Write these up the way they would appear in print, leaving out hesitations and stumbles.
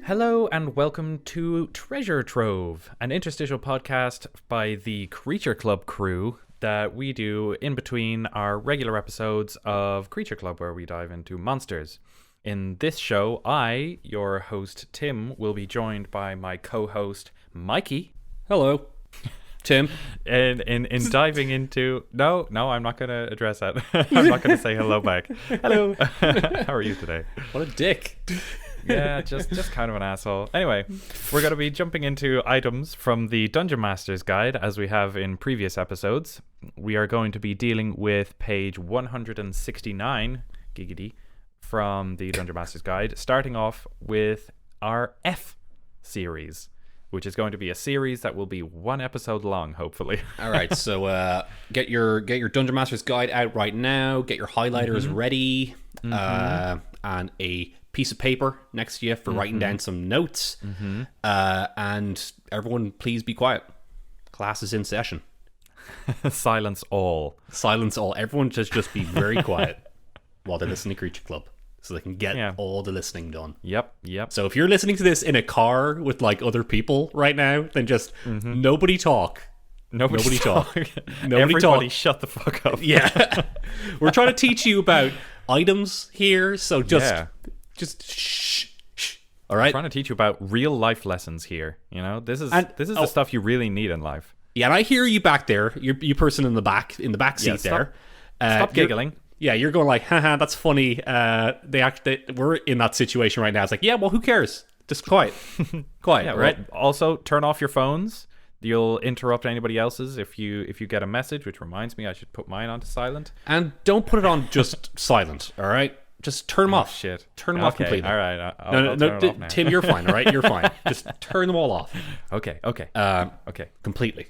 Hello and welcome to Treasure Trove, an interstitial podcast by the Creature Club crew that we do in between our regular episodes of Creature Club, where we dive into monsters. In this show, I, your host Tim, will be joined by my co-host Mikey. Hello, Tim. And in diving into... No, I'm not going to address that. I'm not going to say hello back. Hello. How are you today? What a dick. Yeah, just kind of an asshole. Anyway, we're going to be jumping into items from the Dungeon Master's Guide, as we have in previous episodes. We are going to be dealing with page 169, giggity, from the Dungeon Master's Guide, starting off with our F series, which is going to be a series that will be one episode long, hopefully. All right, so get your Dungeon Master's Guide out right now. Get your highlighters ready, and a piece of paper next to you for writing down some notes. And everyone, please be quiet. Class is in session. Silence all. Silence all. Everyone just be very quiet while they're listening to Creature Club, so they can get all the listening done. Yep. So if you're listening to this in a car with like other people right now, then just nobody talk. Nobody talk. Everybody shut the fuck up. Yeah. We're trying to teach you about items here, so just shh. All right. I'm trying to teach you about real life lessons here. You know, this is the stuff you really need in life. Yeah, and I hear you back there. You person in the back seat there. Stop giggling. You're going like, haha, that's funny. We're in that situation right now. It's like, yeah, well, who cares? Just quiet. Yeah, right? Well, also, turn off your phones. You'll interrupt anybody else's if you get a message, which reminds me I should put mine onto silent. And don't put it on just silent, all right? Just turn them off. Shit. Turn them off completely. All right. I'll turn it off now. Tim, you're fine, all right? You're fine. Just turn them all off. Okay. Completely.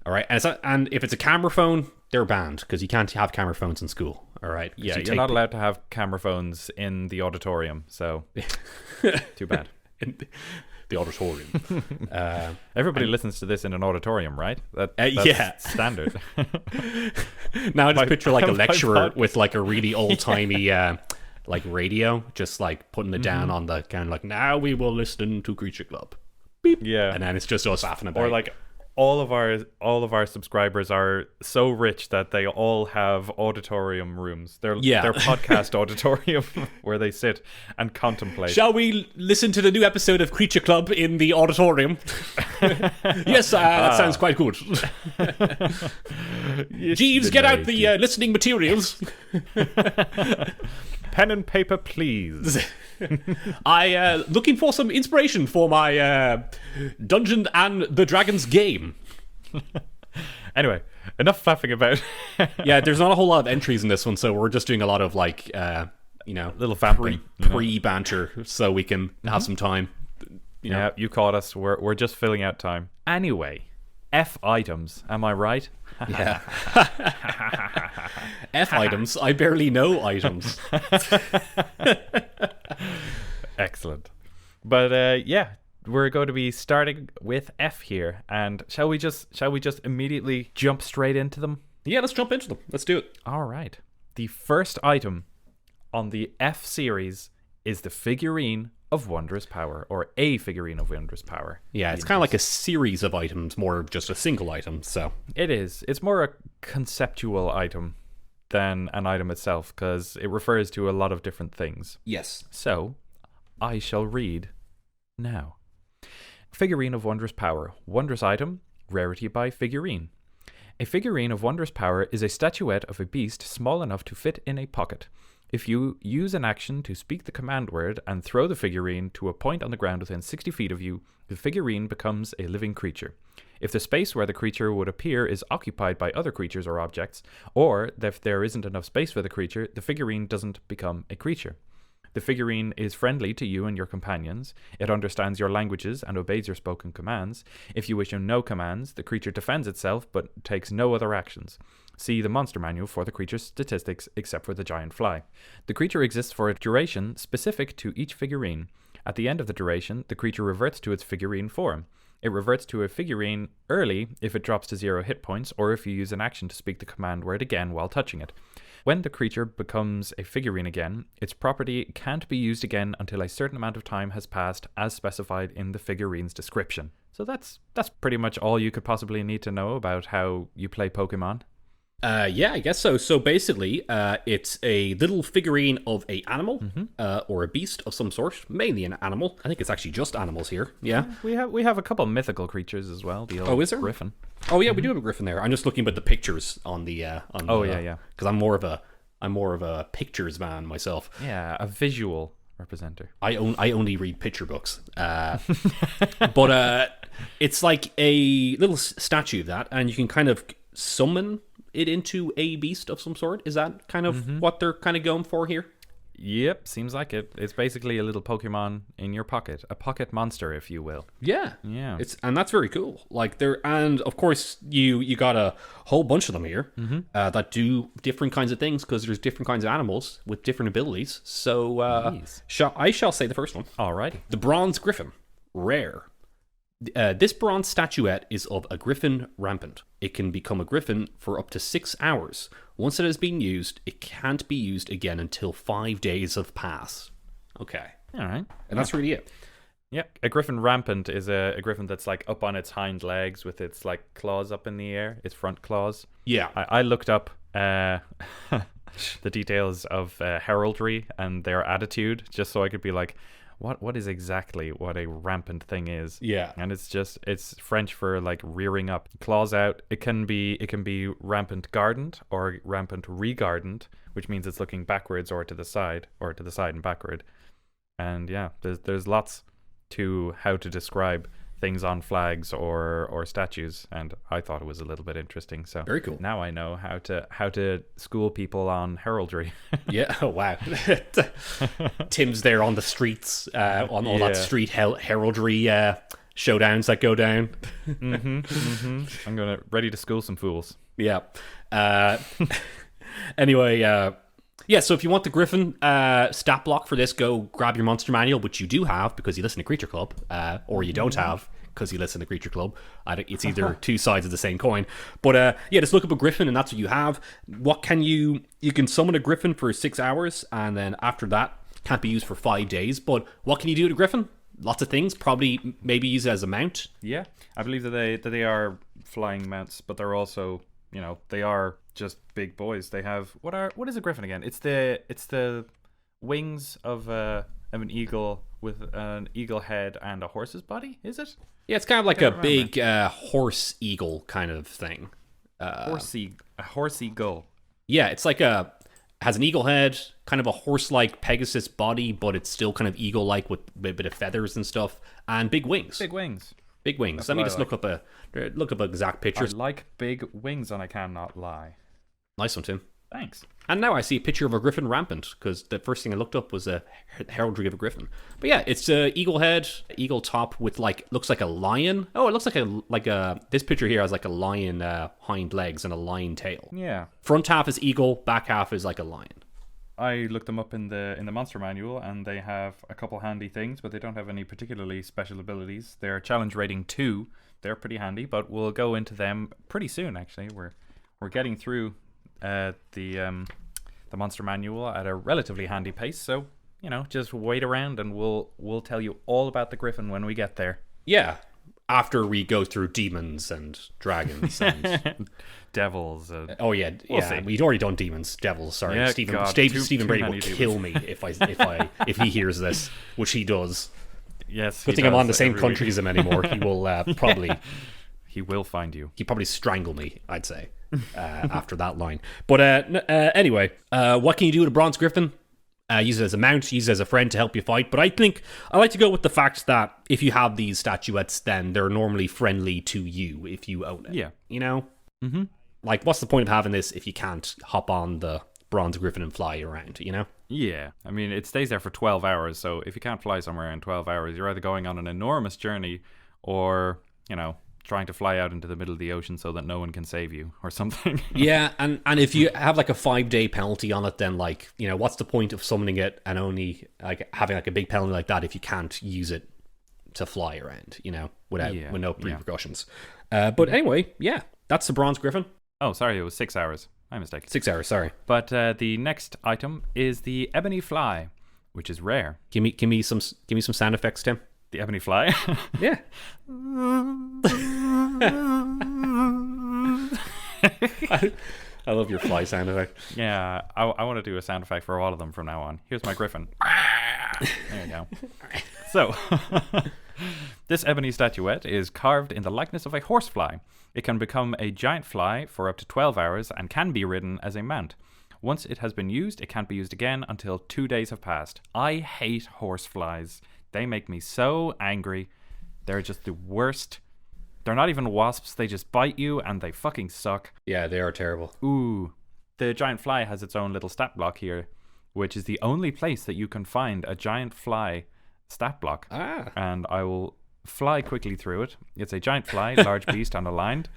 All right? And if it's a camera phone, they're banned because you can't have camera phones in school, all right? Yeah, you're not allowed to have camera phones in the auditorium, so too bad. In the auditorium. Everybody listens to this in an auditorium, right? That's standard. Now I just picture like a lecturer with like a really old-timey like radio, just like putting it down on the kind of like, now we will listen to Creature Club. Beep. Yeah. And then it's just us laughing about it. Or like all of our subscribers are so rich that they all have auditorium rooms. Their podcast auditorium where they sit and contemplate. Shall we listen to the new episode of Creature Club in the auditorium? Yes, that sounds quite good. Jeeves, get out the listening materials. Pen and paper, please. I looking for some inspiration for my Dungeon and the Dragons game. Anyway, enough faffing about. Yeah, there's not a whole lot of entries in this one, so we're just doing a lot of like, little vamping, pre-banter, so we can have some time. Yeah, you caught us. We're just filling out time. Anyway, F items. Am I right? Yeah. F items. I barely know items. Excellent. But we're going to be starting with F here, and shall we just immediately jump straight into them? Yeah, let's jump into them. Let's do it. All right. The first item on the F series is the figurine of wondrous power, or a figurine of wondrous power. Yeah, it's kind of like a series of items, more just a single item. So it is. It's more a conceptual item than an item itself, because it refers to a lot of different things. Yes. So I shall read now. Figurine of wondrous power. Wondrous item. Rarity by figurine. A figurine of wondrous power is a statuette of a beast small enough to fit in a pocket. If you use an action to speak the command word and throw the figurine to a point on the ground within 60 feet of you, the figurine becomes a living creature. If the space where the creature would appear is occupied by other creatures or objects, or if there isn't enough space for the creature, the figurine doesn't become a creature. The figurine is friendly to you and your companions. It understands your languages and obeys your spoken commands. If you issue no commands, the creature defends itself but takes no other actions. See the monster manual for the creature's statistics, except for the giant fly. The creature exists for a duration specific to each figurine. At the end of the duration, the creature reverts to its figurine form. It reverts to a figurine early if it drops to 0 hit points, or if you use an action to speak the command word again while touching it. When the creature becomes a figurine again, its property can't be used again until a certain amount of time has passed as specified in the figurine's description. So that's pretty much all you could possibly need to know about how you play Pokemon. Yeah, I guess so. So basically, it's a little figurine of a animal or a beast of some sort, mainly an animal. I think it's actually just animals here. Yeah, We have a couple mythical creatures as well. The old is there? griffin. Oh yeah, we do have a griffin there. I'm just looking at the pictures on the. Yeah. Because I'm more of a pictures man myself. Yeah, a visual representer. I only read picture books. But it's like a little statue of that, and you can kind of summon it into a beast of some sort. Is that kind of what they're kind of going for here? Yep, seems like it. It's basically a little Pokemon in your pocket, a pocket monster, if you will. Yeah. And that's very cool. Like and of course you got a whole bunch of them here that do different kinds of things, because there's different kinds of animals with different abilities. So I shall say the first one. Alrighty. The Bronze Griffin, rare. This bronze statuette is of a griffin rampant. It can become a griffin for up to 6 hours. Once it has been used, it can't be used again until 5 days have passed. Okay. All right. And that's really it. Yeah, a griffin rampant is a griffin that's like up on its hind legs with its like claws up in the air, its front claws. Yeah. I looked up the details of heraldry and their attitude, just so I could be like, what is exactly what a rampant thing is? Yeah. And it's French for like rearing up, claws out. It can be rampant gardent or rampant regardant, which means it's looking backwards or to the side and backward. And yeah, there's lots to how to describe things on flags or statues, and I thought it was a little bit interesting. So very cool. Now I know how to school people on heraldry. Yeah. Oh wow. Tim's there on the streets, on all that street heraldry showdowns that go down. I'm ready to school some fools. Yeah. Anyway. Yeah, so if you want the Griffin stat block for this, go grab your Monster Manual, which you do have because you listen to Creature Club, or you don't have because you listen to Creature Club. It's either two sides of the same coin. But yeah, just look up a Griffin and that's what you have. What can you can summon a Griffin for 6 hours, and then after that, can't be used for 5 days. But what can you do to Griffin? Lots of things. Probably maybe use it as a mount. Yeah, I believe that they are flying mounts, but they're also, they are just big boys. They have what is a griffin again? It's the wings of an eagle with an eagle head and a horse's body. Is it? Yeah, it's kind of like a big horse eagle kind of thing. A horse eagle. Yeah, it's like has an eagle head, kind of a horse-like Pegasus body, but it's still kind of eagle-like with a bit of feathers and stuff, and big wings. Big wings. Let me just look up an exact picture. I like big wings, and I cannot lie. Nice one, Tim. Thanks. And now I see a picture of a griffin rampant, because the first thing I looked up was a heraldry of a griffin. But yeah, it's a eagle head, eagle top with looks like a lion. Oh, it looks like a this picture here has like a lion hind legs and a lion tail. Yeah. Front half is eagle, back half is like a lion. I looked them up in the Monster Manual, and they have a couple handy things, but they don't have any particularly special abilities. They're challenge rating 2. They're pretty handy, but we'll go into them pretty soon. Actually, we're getting through the Monster Manual at a relatively handy pace, so just wait around and we'll tell you all about the Griffin when we get there. Yeah, after we go through demons and dragons and devils. Oh yeah, we'll see. We'd already done demons, devils. Sorry, yeah, Stephen Brady will kill me if he hears this, which he does. Yes, good thing I'm on the same country as him anymore. He will probably. He will find you. He'd probably strangle me, I'd say, after that line. But anyway, what can you do with a bronze griffin? Use it as a mount, use it as a friend to help you fight. But I think I like to go with the fact that if you have these statuettes, then they're normally friendly to you if you own it. Yeah. Mm-hmm. Like, what's the point of having this if you can't hop on the bronze griffin and fly around, Yeah. I mean, it stays there for 12 hours. So if you can't fly somewhere in 12 hours, you're either going on an enormous journey or, trying to fly out into the middle of the ocean so that no one can save you or something. Yeah, and if you have like a 5-day penalty on it, then what's the point of summoning it and only having a big penalty like that if you can't use it to fly around, with no repercussions. But anyway, yeah, that's the bronze griffin. Oh, sorry, it was 6 hours. My mistake. 6 hours, sorry. But the next item is the ebony fly, which is rare. Give me some sound effects, Tim. The ebony fly? Yeah. I love your fly sound effect. Yeah, I want to do a sound effect for all of them from now on. Here's my griffin. There you go. So, this ebony statuette is carved in the likeness of a horsefly. It can become a giant fly for up to 12 hours and can be ridden as a mount. Once it has been used, it can't be used again until 2 days have passed. I hate horseflies. They make me so angry. They're just the worst. They're not even wasps. They just bite you and they fucking suck. Yeah, they are terrible. Ooh. The giant fly has its own little stat block here, which is the only place that you can find a giant fly stat block. And I will fly quickly through it. It's a giant fly, large beast and aligned.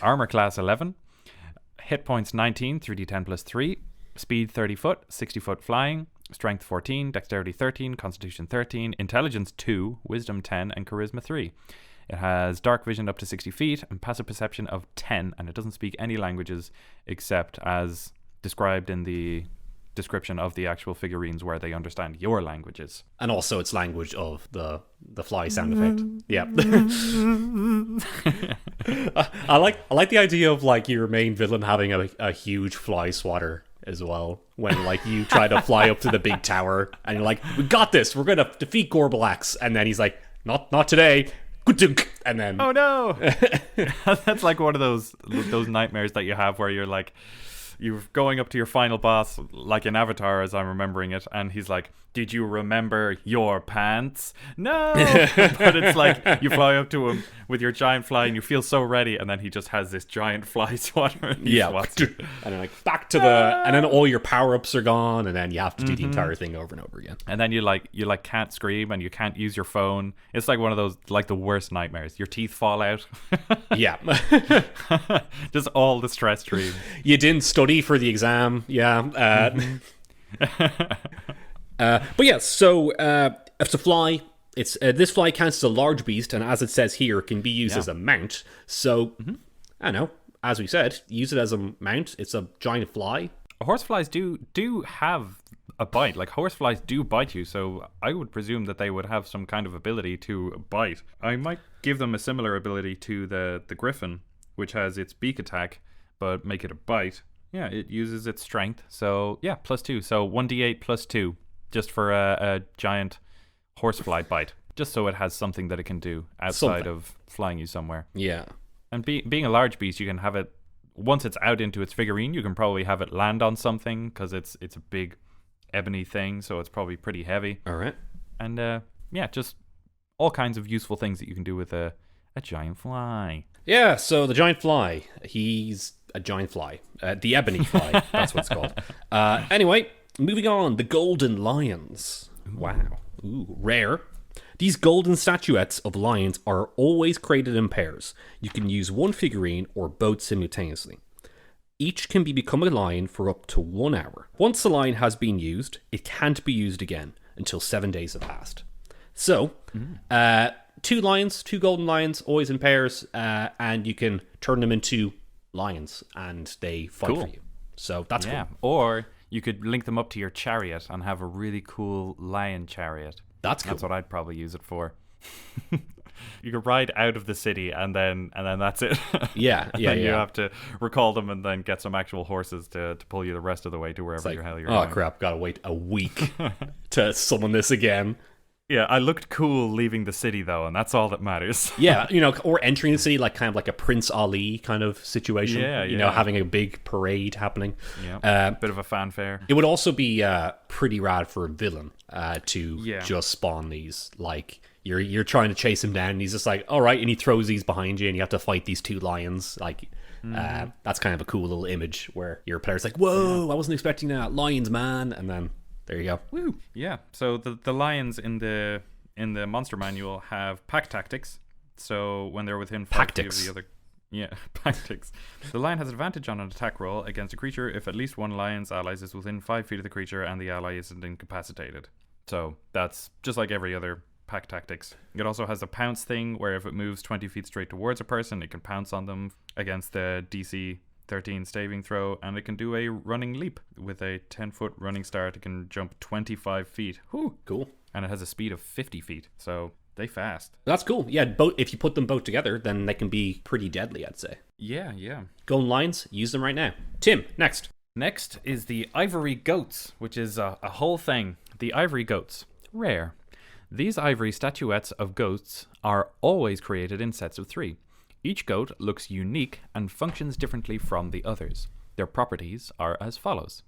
Armor class 11. Hit points 19, 3d10 plus 3. Speed 30 foot, 60 foot flying. Strength 14, dexterity 13, constitution 13, intelligence 2, wisdom 10, and charisma 3. It has dark vision up to 60 feet and passive perception of 10, and it doesn't speak any languages except as described in the description of the actual figurines where they understand your languages. And also its language of the fly sound effect. Yeah. I like the idea of like your main villain having a huge fly swatter as well, when like you try to fly up to the big tower and you're like, we got this, we're gonna defeat Gorbalax, and then he's like, not today, and then oh no. That's like one of those nightmares that you have where you're like, you're going up to your final boss, like in Avatar as I'm remembering it, and he's like, did you remember your pants? No. But it's like you fly up to him with your giant fly and you feel so ready, and then he just has this giant fly swatter and he swats you. And then like back to the and then all your power-ups are gone, and then you have to do the entire thing over and over again. And then you can't scream and you can't use your phone. It's like one of those, like the worst nightmares. Your teeth fall out. Yeah. Just all the stress dreams. You didn't study for the exam. Yeah. But yeah, so it's a fly. It's this fly counts as a large beast, and as it says here, can be used as a mount. So, I don't know, as we said, use it as a mount. It's a giant fly. Horseflies do have a bite. Like, horseflies do bite you, so I would presume that they would have some kind of ability to bite. I might give them a similar ability to the griffin, which has its beak attack, but make it a bite. Yeah, it uses its strength. So, yeah, +2. So, 1d8 +2. Just for a giant horsefly bite. Just so it has something that it can do outside of flying you somewhere. Yeah. And being a large beast, you can have it, once it's out into its figurine, you can probably have it land on something, because it's a big ebony thing, so it's probably pretty heavy. All right. And yeah, just all kinds of useful things that you can do with a giant fly. Yeah, so the giant fly. He's a giant fly. The ebony fly. That's what it's called. Anyway, moving on. The golden lions. Wow. Ooh, rare. These golden statuettes of lions are always created in pairs. You can use one figurine or both simultaneously. Each can become a lion for up to 1 hour. Once the lion has been used, it can't be used again until 7 days have passed. So, 2 lions, 2 golden lions, always in pairs, and you can turn them into lions, and they fight for you. So that's cool. Or you could link them up to your chariot and have a really cool lion chariot. That's cool. That's what I'd probably use it for. You could ride out of the city and then that's it. Yeah. You have to recall them and then get some actual horses to pull you the rest of the way to wherever the hell you're going. Oh crap, gotta wait a week to summon this again. Yeah, I looked cool leaving the city though, and that's all that matters. Yeah, or entering the city, like kind of like a Prince Ali kind of situation. Yeah, having a big parade happening. Yeah, bit of a fanfare. It would also be pretty rad for a villain to just spawn these. Like you're trying to chase him down, and he's just like, all right, and he throws these behind you, and you have to fight these 2 lions. Like that's kind of a cool little image where your player's like, whoa, I wasn't expecting that, lions, man, and then. There you go. Woo. Yeah. So the lions in the monster manual have pack tactics. So when they're within 5 feet of the other, tactics. The lion has advantage on an attack roll against a creature if at least one lion's allies is within 5 feet of the creature and the ally isn't incapacitated. So that's just like every other pack tactics. It also has a pounce thing where if it moves 20 feet straight towards a person, it can pounce on them against the DC 13 saving throw, and it can do a running leap. With a 10-foot running start, it can jump 25 feet. Whew. Cool. And it has a speed of 50 feet, so they fast. That's cool. Yeah, both. If you put them both together, then they can be pretty deadly, I'd say. Yeah. Golden Lions, use them right now. Tim, next. Next is the Ivory Goats, which is a whole thing. The Ivory Goats. Rare. These ivory statuettes of goats are always created in sets of 3. Each goat looks unique and functions differently from the others. Their properties are as follows.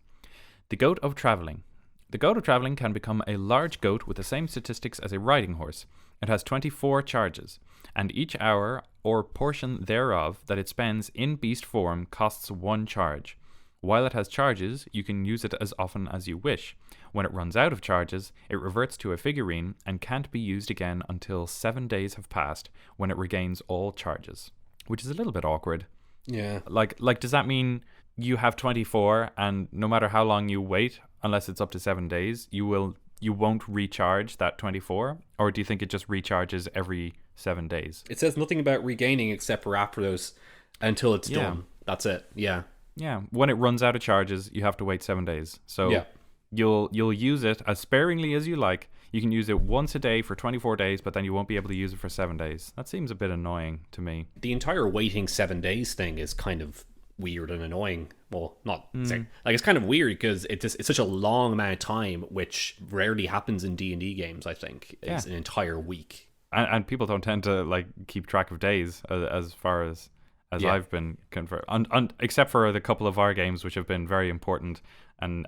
The Goat of Traveling. The Goat of Traveling can become a large goat with the same statistics as a riding horse. It has 24 charges, and each hour or portion thereof that it spends in beast form costs 1 charge. While it has charges, you can use it as often as you wish. When it runs out of charges, it reverts to a figurine and can't be used again until 7 days have passed, when it regains all charges. Which is a little bit awkward. Yeah. Like, does that mean you have 24, and no matter how long you wait, unless it's up to 7 days, you won't recharge that 24? Or do you think it just recharges every 7 days? It says nothing about regaining except for after those until it's done. That's it. Yeah. Yeah. When it runs out of charges, you have to wait 7 days. So you'll use it as sparingly as you like. You can use it once a day for 24 days, but then you won't be able to use it for 7 days. That seems a bit annoying to me. The entire waiting 7 days thing is kind of weird and annoying. Well, not saying like it's kind of weird because it's such a long amount of time, which rarely happens in D&D games. I think is an entire week, and people don't tend to like keep track of days as far as I've been confirmed, except for the couple of our games which have been very important, and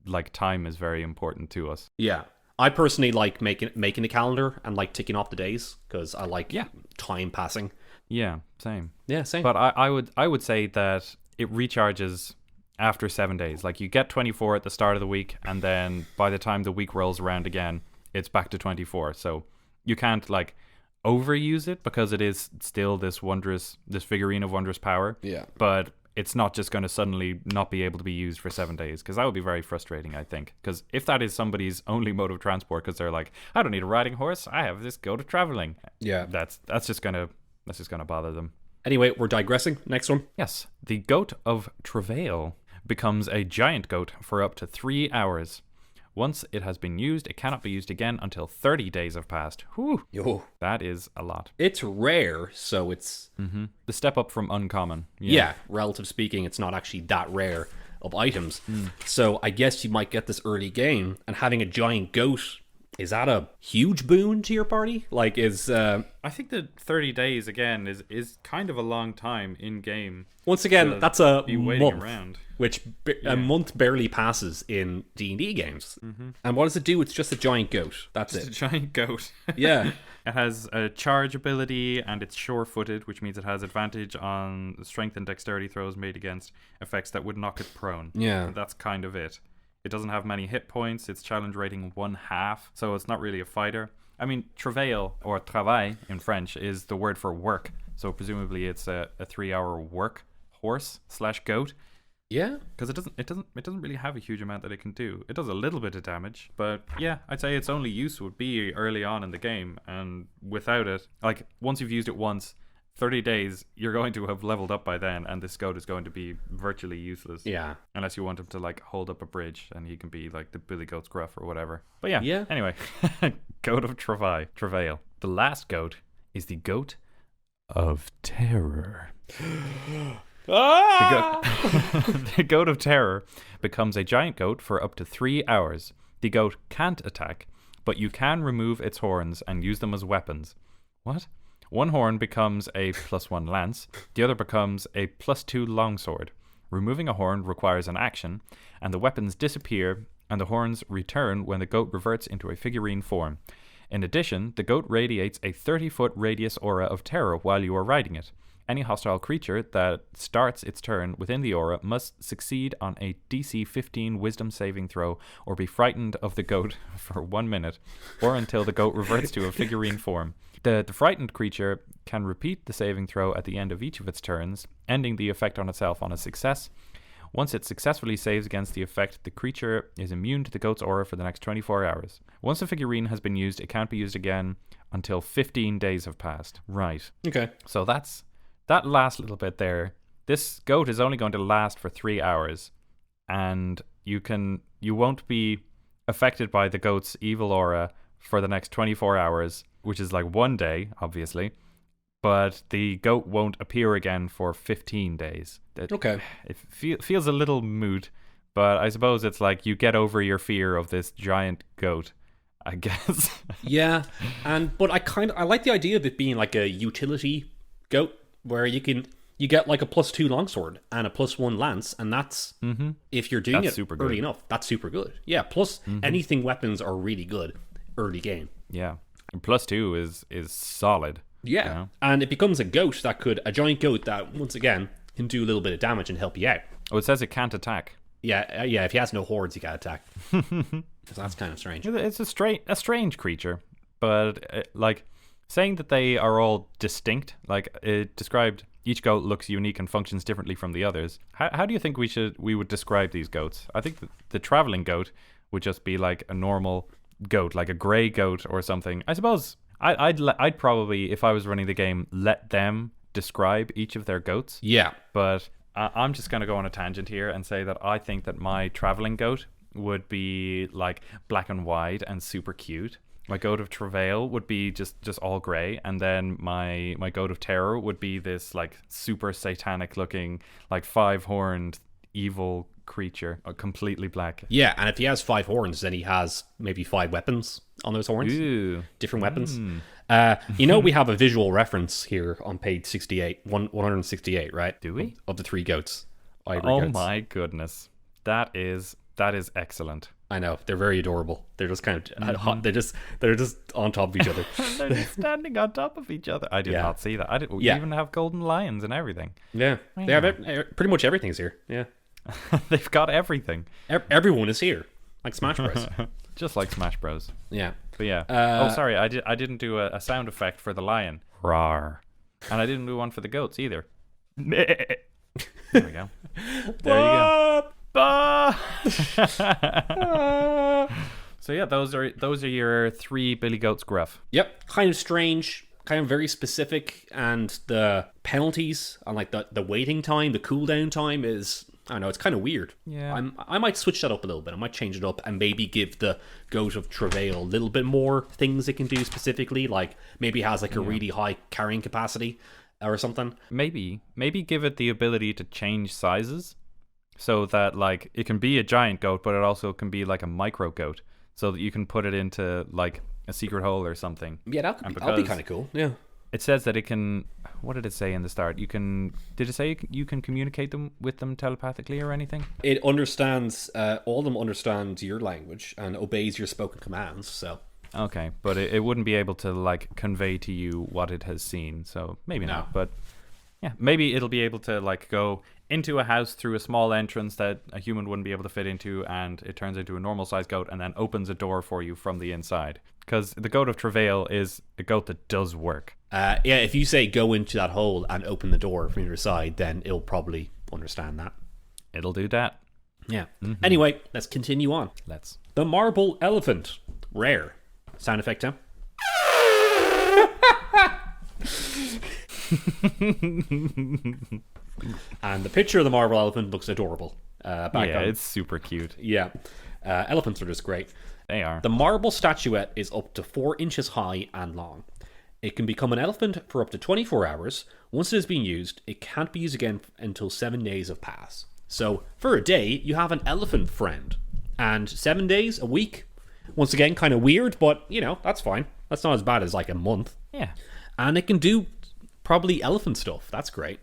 like time is very important to us. Yeah, I personally like making a calendar and like ticking off the days because I like time passing. Yeah, same. Yeah, same. But I would say that it recharges after 7 days. Like you get 24 at the start of the week, and then by the time the week rolls around again, it's back to 24. So you can't like overuse it because it is still this figurine of wondrous power. Yeah. But it's not just going to suddenly not be able to be used for 7 days, because that would be very frustrating, I think. Because if that is somebody's only mode of transport, because they're like, I don't need a riding horse, I have this Goat of Traveling. Yeah. That's just gonna bother them. Anyway, we're digressing. Next one. Yes. The Goat of Travail becomes a giant goat for up to 3 hours. Once it has been used, it cannot be used again until 30 days have passed. Whew. Yo. That is a lot. It's rare, so it's... The step up from uncommon. Yeah, relative speaking, it's not actually that rare of items. So I guess you might get this early game, and having a giant goat, is that a huge boon to your party? Like, I think that 30 days, again, is kind of a long time in-game. Once again, that's a month, around. Which a month barely passes in D&D games. And what does it do? It's just a giant goat. That's Just it. a giant goat. Yeah. It has a charge ability, and it's sure-footed, which means it has advantage on strength and dexterity throws made against effects that would knock it prone. Yeah. And that's kind of it. It doesn't have many hit points. Its challenge rating 1/2, so it's not really a fighter. I mean, travail, or travail in French, is the word for work. So presumably it's a 3-hour work horse/goat. Yeah. Because it doesn't really have a huge amount that it can do. It does a little bit of damage, but yeah, I'd say its only use would be early on in the game, and without it, like once you've used it once, 30 days, you're going to have leveled up by then, and this goat is going to be virtually useless. Yeah. Unless you want him to like hold up a bridge, and he can be like the Billy Goat's gruff or whatever. But yeah. Yeah. Anyway, Goat of Travail. The last goat is the Goat of Terror. The Goat of Terror becomes a giant goat for up to 3 hours. The goat can't attack, but you can remove its horns and use them as weapons. What? One horn becomes a +1 lance, the other becomes a +2 longsword. Removing a horn requires an action, and the weapons disappear, and the horns return when the goat reverts into a figurine form. In addition, the goat radiates a 30-foot radius aura of terror while you are riding it. Any hostile creature that starts its turn within the aura must succeed on a DC 15 wisdom saving throw or be frightened of the goat for 1 minute, or until the goat reverts to a figurine form. The frightened creature can repeat the saving throw at the end of each of its turns, ending the effect on itself on a success. Once it successfully saves against the effect, the creature is immune to the goat's aura for the next 24 hours. Once the figurine has been used, it can't be used again until 15 days have passed. Right. Okay. So that last little bit there this goat is only going to last for 3 hours, and you won't be affected by the goat's evil aura for the next 24 hours, which is like 1 day, obviously. But the goat won't appear again for 15 days. Okay. It feels a little moot, but I suppose it's like you get over your fear of this giant goat, I guess. Yeah, but I like the idea of it being like a utility goat where you get like a +2 longsword and a +1 lance, and that's if you're doing That's it super early good. enough. That's super good. Yeah, plus anything weapons are really good early game. Yeah. And +2 is solid. Yeah, you know? and it becomes a giant goat that once again can do a little bit of damage and help you out. Oh, it says it can't attack. Yeah. If he has no hordes, he can't attack. So that's kind of strange. It's a strange creature, but like saying that they are all distinct, like it described each goat looks unique and functions differently from the others. How do you think we would describe these goats? I think the traveling goat would just be like a normal goat, like a gray goat or something. I suppose I'd probably, if I was running the game, let them describe each of their goats. Yeah. But I'm just going to go on a tangent here and say that I think that my traveling goat would be like black and white and super cute. My goat of travail would be just all gray, and then my goat of terror would be this like super satanic looking, like 5-horned evil creature, completely black. Yeah, and if he has 5 horns, then he has maybe 5 weapons on those horns. Ooh. Different weapons. We have a visual reference here on page 68, 168, right? Do we? Of the 3 goats. Oh goats. my goodness. That is excellent. I know, they're very adorable. They're just kind of hot. They're just on top of each other. They're just standing on top of each other. I did not see that. I did even have golden lions and everything. Yeah, they have pretty much everything's here. Yeah, they've got everything. Everyone is here, like Smash Bros. Just like Smash Bros. Yeah, but yeah. Sorry, I didn't do a sound effect for the lion. Rawr. And I didn't do one for the goats either. There we go. There you go. So yeah, those are your 3 Billy Goats gruff. Yep, kind of strange, kind of very specific, and the penalties on like the waiting time, the cooldown time is, I don't know, it's kind of weird. Yeah, I might switch that up a little bit. I might change it up and maybe give the Goat of Travail a little bit more things it can do specifically, like maybe it has like a really high carrying capacity or something. Maybe give it the ability to change sizes, so that like it can be a giant goat, but it also can be like a micro goat, so that you can put it into like a secret hole or something. Yeah, that'd be kind of cool. Yeah. It says that it can. What did it say in the start? Did it say you can communicate with them telepathically or anything? It understands. All of them understand your language and obeys your spoken commands. So. Okay, but it wouldn't be able to like convey to you what it has seen. So maybe not. But yeah, maybe it'll be able to like go into a house through a small entrance that a human wouldn't be able to fit into, and it turns into a normal sized goat and then opens a door for you from the inside. Because the Goat of Travail is a goat that does work. If you say go into that hole and open the door from your side, then it'll probably understand that. It'll do that. Yeah. Anyway, let's continue on. Let's. The Marble Elephant. Rare. Sound effect, Tim? And the picture of the Marble Elephant looks adorable. It's super cute. Yeah. Elephants are just great. They are. The marble statuette is up to 4 inches high and long. It can become an elephant for up to 24 hours. Once it has been used, it can't be used again until 7 days have passed. So, for a day, you have an elephant friend. And 7 days, a week, once again, kind of weird, but, that's fine. That's not as bad as, like, a month. Yeah. And it can do probably elephant stuff. That's great.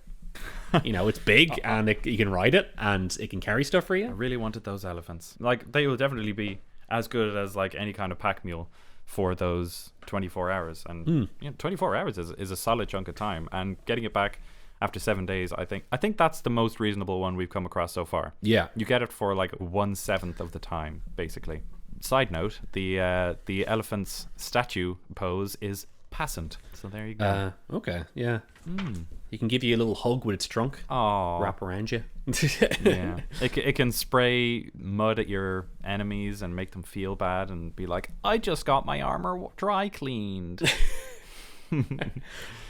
It's big, and you can ride it, and it can carry stuff for you. I really wanted those elephants. Like, they will definitely be as good as like any kind of pack mule for those 24 hours, and 24 hours is a solid chunk of time, and getting it back after 7 days, I think that's the most reasonable one we've come across so far. Yeah, you get it for like 1/7 of the time, basically. Side note: the elephant's statue pose is passant, so there you go. Okay, yeah. It can give you a little hug with its trunk. Oh, wrap around you. Yeah, it can spray mud at your enemies and make them feel bad and be like, I just got my armor dry cleaned. And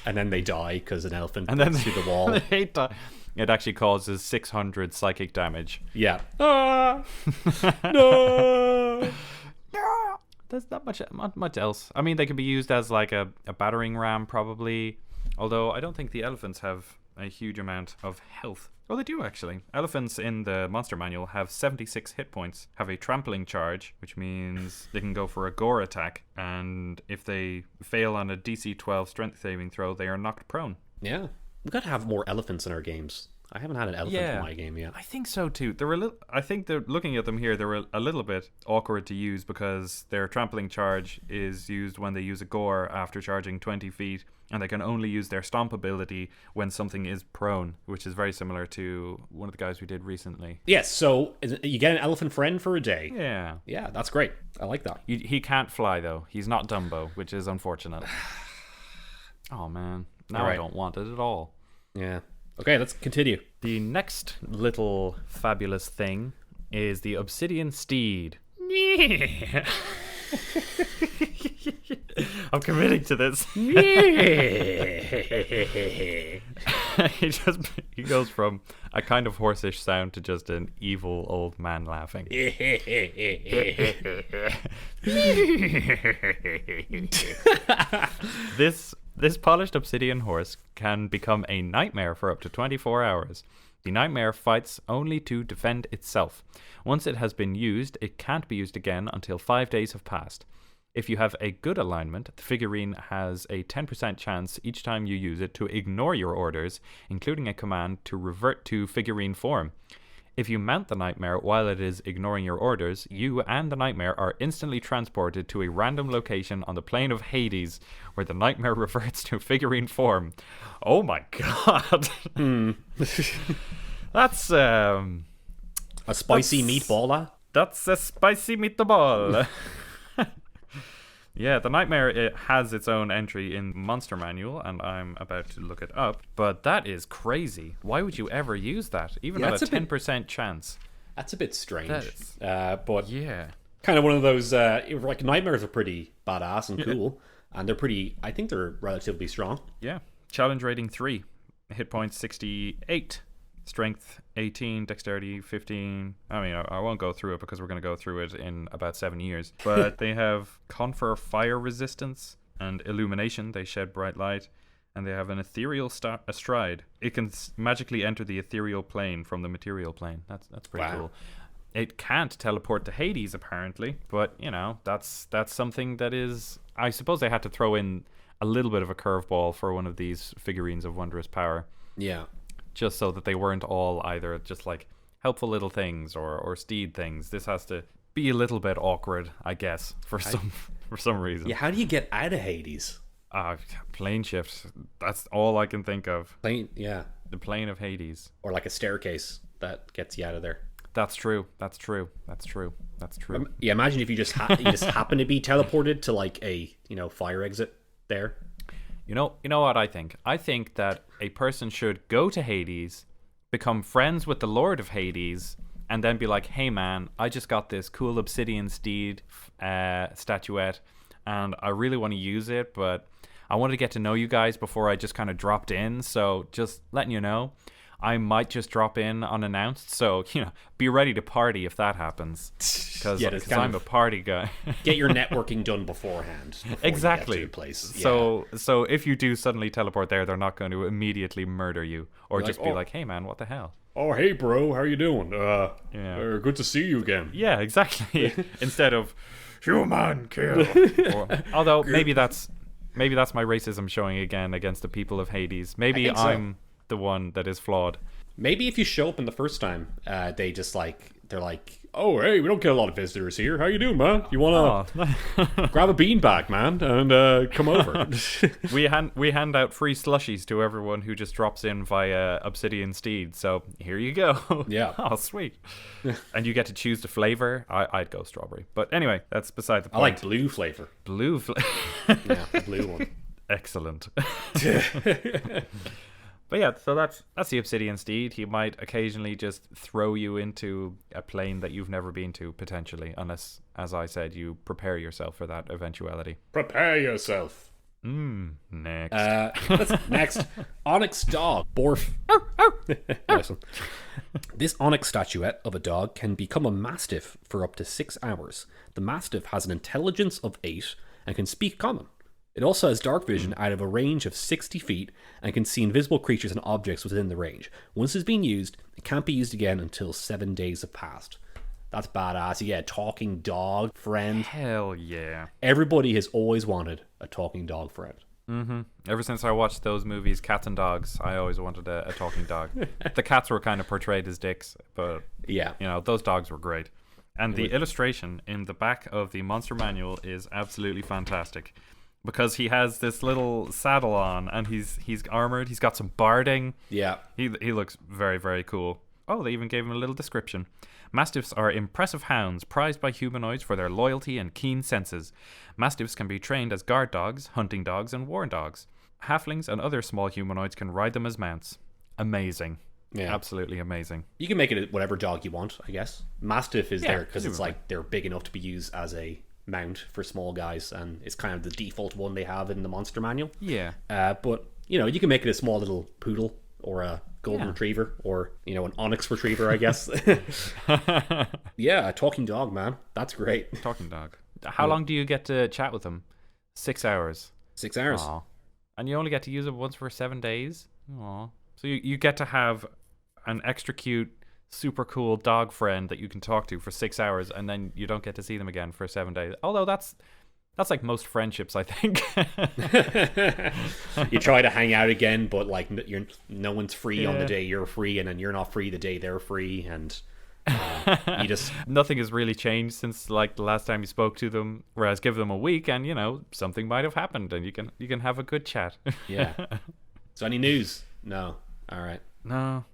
then they die because an elephant goes through the wall. it actually causes 600 psychic damage. Yeah. No. There's not much else. I mean, they could be used as like a battering ram, probably. Although I don't think the elephants have a huge amount of health. Oh, they do actually. Elephants in the monster manual have 76 hit points, have a trampling charge, which means they can go for a gore attack, and if they fail on a DC 12 strength saving throw, they are knocked prone. Yeah. We've got to have more elephants in our games. I haven't had an elephant in my game yet. I think so too. I think they're looking at them here. They were a little bit awkward to use because their trampling charge is used when they use a gore after charging 20 feet, and they can only use their stomp ability when something is prone, which is very similar to one of the guys we did recently. Yes, so you get an elephant friend for a day. Yeah. Yeah, that's great. I like that. He can't fly, though. He's not Dumbo, which is unfortunate. Oh, man. Now I don't want it at all. Yeah. Okay, let's continue. The next little fabulous thing is the Obsidian Steed. I'm committing to this. He goes from a kind of horseish sound to just an evil old man laughing. This polished obsidian horse can become a nightmare for up to 24 hours. The nightmare fights only to defend itself. Once it has been used, it can't be used again until 5 days have passed. If you have a good alignment, the figurine has a 10% chance each time you use it to ignore your orders, including a command to revert to figurine form. If you mount the nightmare while it is ignoring your orders, you and the nightmare are instantly transported to a random location on the plane of Hades, where the nightmare reverts to figurine form. Oh my god. That's a spicy meatball. That's a spicy meatball. Yeah, the nightmare, it has its own entry in Monster Manual, and I'm about to look it up. But that is crazy. Why would you ever use that? Even at a 10% chance. That's a bit strange. But yeah, kind of one of those, like, nightmares are pretty badass and cool. And they're pretty, I think they're relatively strong. Yeah. Challenge rating 3. Hit points 68. Strength 18, dexterity 15. I mean, I won't go through it because we're going to go through it in about 7 years. But they have confer fire resistance and illumination. They shed bright light. And they have an ethereal stride. It can magically enter the ethereal plane from the material plane. That's pretty cool. It can't teleport to Hades, apparently. But, you know, that's something that is... I suppose they had to throw in a little bit of a curveball for one of these figurines of wondrous power. Yeah. Just so that they weren't all either just like helpful little things or steed things. This has to be a little bit awkward, I guess, for some reason. Yeah, how do you get out of Hades? Plane shift. That's all I can think of. Yeah. The plane of Hades. Or like a staircase that gets you out of there. That's true. Yeah, imagine if you just happen to be teleported to like a, fire exit there. You know what I think? I think that a person should go to Hades, become friends with the Lord of Hades, and then be like, hey man, I just got this cool obsidian steed statuette, and I really want to use it, but I wanted to get to know you guys before I just kind of dropped in, so just letting you know, I might just drop in unannounced, so, be ready to party if that happens. Because I'm a party guy. Get your networking done beforehand. Exactly. You get to places. So if you do suddenly teleport there, they're not going to immediately murder you. Or just be like, hey man, what the hell? Oh, hey bro, how you doing? Good to see you again. Yeah, exactly. Instead of, human kill. Although, maybe that's my racism showing again against the people of Hades. Maybe I'm the one that is flawed. Maybe if you show up in the first time, they're like, oh hey, we don't get a lot of visitors here. How you doing, man? You wanna grab a beanbag, man, and come over? we hand out free slushies to everyone who just drops in via Obsidian Steed. So here you go. Yeah. Oh, sweet. And you get to choose the flavor. I'd go strawberry, but anyway, that's beside the point. I like blue flavor. Yeah, the blue one. Excellent. But yeah, so that's the Obsidian Steed. He might occasionally just throw you into a plane that you've never been to, potentially, unless, as I said, you prepare yourself for that eventuality. Prepare yourself. Next. Next, Onyx Dog. Borf. Nice one. This onyx statuette of a dog can become a mastiff for up to 6 hours. The mastiff has an intelligence of 8 and can speak common. It also has dark vision out of a range of 60 feet and can see invisible creatures and objects within the range. Once it's been used, it can't be used again until 7 days have passed. That's badass. You get a talking dog friend. Hell yeah. Everybody has always wanted a talking dog friend. Mm-hmm. Ever since I watched those movies, Cats and Dogs, I always wanted a talking dog. The cats were kind of portrayed as dicks, but Yeah. you know, those dogs were great. And the illustration in the back of the monster manual is absolutely fantastic. Because he has this little saddle on and he's armored, he's got some barding. Yeah. He looks very, very cool. Oh, they even gave him a little description. Mastiffs are impressive hounds prized by humanoids for their loyalty and keen senses. Mastiffs can be trained as guard dogs, hunting dogs, and war dogs. Halflings and other small humanoids can ride them as mounts. Amazing. Yeah. Absolutely amazing. You can make it whatever dog you want, I guess. Mastiff is there because it's presumably. like they're big enough to be used as a mount for small guys, and it's kind of the default one they have in the monster manual. Yeah. But, you know, you can make it a small little poodle or a golden retriever or, you know, an onyx retriever, I guess. Yeah, a talking dog, man. That's great. Talking dog. How long do you get to chat with them? 6 hours. 6 hours. Aw. And you only get to use it once for 7 days? Aw. So you get to have an extra cute, super cool dog friend that you can talk to for 6 hours, and then you don't get to see them again for 7 days. Although that's like most friendships, I think. You try to hang out again, but like no one's free on the day you're free, and then you're not free the day they're free, and you just nothing has really changed since like the last time you spoke to them. Whereas give them a week, and you know something might have happened, and you can have a good chat. yeah. So any news? No. All right. No.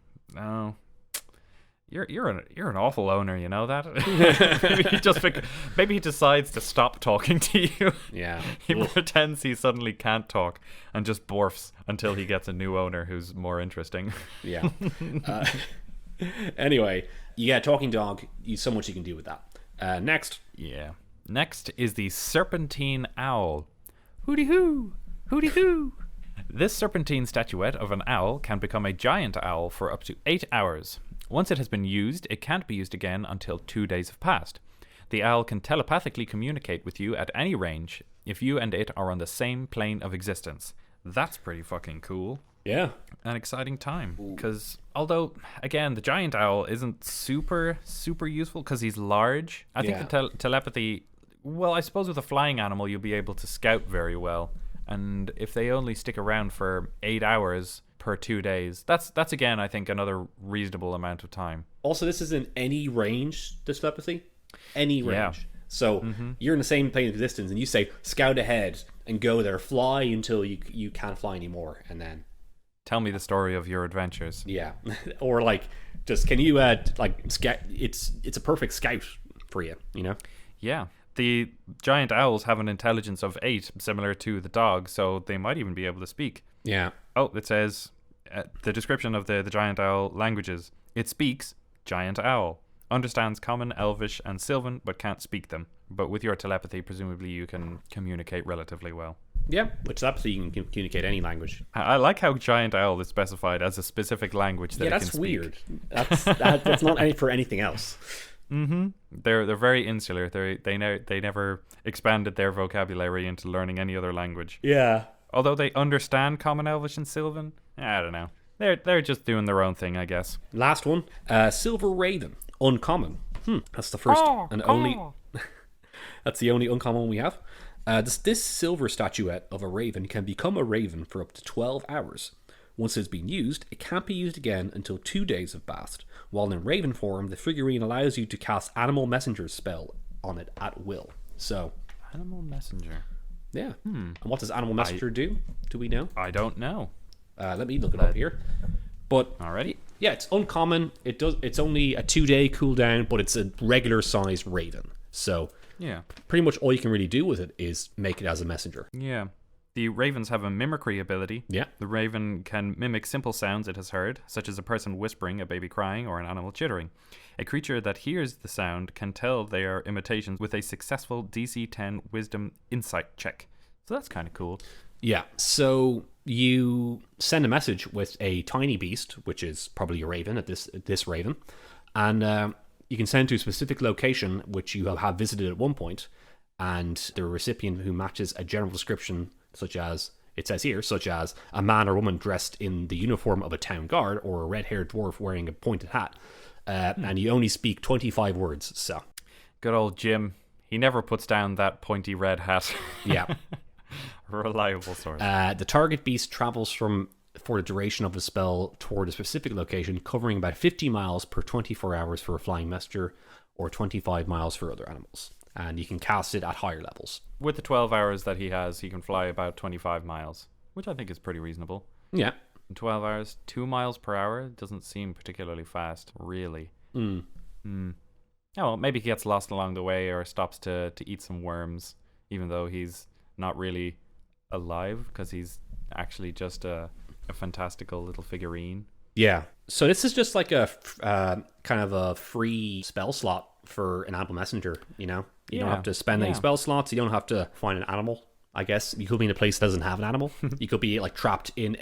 You're an awful owner, you know that? Maybe he decides to stop talking to you. Yeah. He pretends he suddenly can't talk and just borfs until he gets a new owner who's more interesting. Yeah. Anyway, you get a talking dog. So much you can do with that. Next. Yeah. Next is the Serpentine Owl. Hooty hoo! Hooty hoo! This serpentine statuette of an owl can become a giant owl for up to 8 hours. Once it has been used, it can't be used again until 2 days have passed. The owl can telepathically communicate with you at any range if you and it are on the same plane of existence. That's pretty fucking cool. Yeah. An exciting time. Because, although, again, the giant owl isn't super, super useful because he's large. I think the telepathy... Well, I suppose with a flying animal, you'll be able to scout very well. And if they only stick around for 8 hours per 2 days, that's again, I think, another reasonable amount of time. Also, this is in any range, this telepathy. Any range. Yeah. So you're in the same plane of existence, and you say, scout ahead and go there, fly until you can't fly anymore, and then... Tell me the story of your adventures. Yeah. Or, like, just, can you, scout... It's a perfect scout for you, you know? Yeah. The giant owls have an intelligence of 8, similar to the dog, so they might even be able to speak. Yeah. Oh, it says, the description of the giant owl languages. It speaks giant owl. Understands Common, Elvish, and Sylvan, but can't speak them. But with your telepathy, presumably you can communicate relatively well. Yeah, which telepathy you can communicate any language. I like how giant owl is specified as a specific language that it can speak. Yeah, that's weird. That's not any for anything else. Mm-hmm. They're very insular. They never expanded their vocabulary into learning any other language. Yeah. Although they understand Common, Elvish, and Sylvan, I don't know. They're just doing their own thing, I guess. Last one, Silver Raven, uncommon. That's the first and only. That's the only uncommon we have. This silver statuette of a raven can become a raven for up to 12 hours. Once it's been used, it can't be used again until 2 days have passed. While in raven form, the figurine allows you to cast Animal Messenger's spell on it at will. So, Animal Messenger. Yeah. And what does Animal Messenger do? Do we know? I don't know. Let me look it up here. But already, yeah, it's uncommon. It's only a 2-day cooldown, but it's a regular sized raven. So yeah, pretty much all you can really do with it is make it as a messenger. Yeah. The ravens have a mimicry ability. Yeah. The raven can mimic simple sounds it has heard, such as a person whispering, a baby crying, or an animal chittering. A creature that hears the sound can tell they are imitations with a successful DC 10 Wisdom Insight check. So that's kind of cool. Yeah. So you send a message with a tiny beast, which is probably a raven at this raven, and you can send to a specific location which you have visited at one point, and the recipient who matches a general description, such as it says here, such as a man or woman dressed in the uniform of a town guard, or a red-haired dwarf wearing a pointed hat, and you only speak 25 words. So, good old Jim. He never puts down that pointy red hat. Yeah. Reliable source. The target beast travels for the duration of the spell toward a specific location, covering about 50 miles per 24 hours for a flying messenger, or 25 miles for other animals. And you can cast it at higher levels. With the 12 hours that he has, he can fly about 25 miles, which I think is pretty reasonable. Yeah. In 12 hours, 2 miles per hour doesn't seem particularly fast, really. Oh, well, maybe he gets lost along the way or stops to eat some worms, even though he's not really alive, because he's actually just a fantastical little figurine. Yeah. So this is just like a kind of a free spell slot for an animal messenger, you know? You don't have to spend any spell slots. You don't have to find an animal. I guess you could be in a place that doesn't have an animal. You could be like trapped in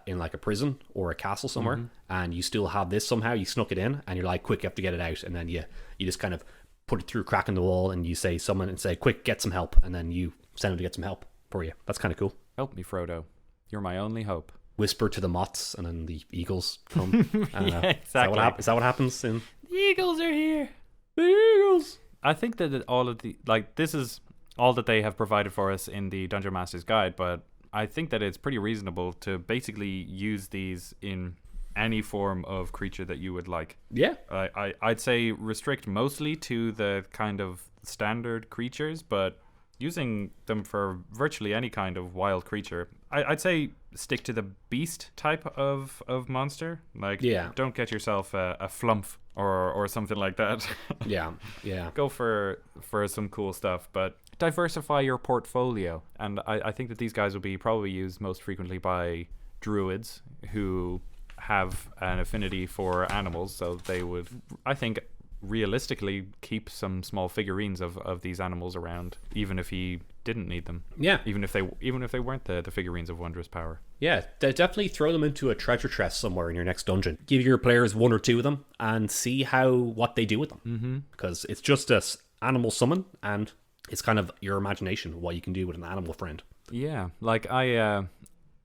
like a prison or a castle somewhere, and you still have this somehow. You snuck it in, and you're like, quick, you have to get it out, and then you just kind of put it through a crack in the wall, and you say someone and say, quick, get some help, and then you send them to get some help for you. That's kind of cool. Help me, Frodo. You're my only hope. Whisper to the moths, and then the eagles come. Yeah, exactly. Is that what happens? The eagles are here. The eagles. I think that all of the this is all that they have provided for us in the Dungeon Master's Guide, but I think that it's pretty reasonable to basically use these in any form of creature that you would like. Yeah. I'd say restrict mostly to the kind of standard creatures, but using them for virtually any kind of wild creature. I'd say stick to the beast type of monster. Don't get yourself a flumph or something like that. Yeah. Go for some cool stuff, but diversify your portfolio. And I think that these guys will be probably used most frequently by druids who have an affinity for animals, so they would, I think, realistically keep some small figurines of these animals around, even if he didn't need them. Yeah. Even if they weren't the figurines of wondrous power. Yeah, definitely throw them into a treasure chest somewhere in your next dungeon. Give your players one or two of them and see what they do with them. Because it's just an animal summon, and it's kind of your imagination what you can do with an animal friend. Yeah, like I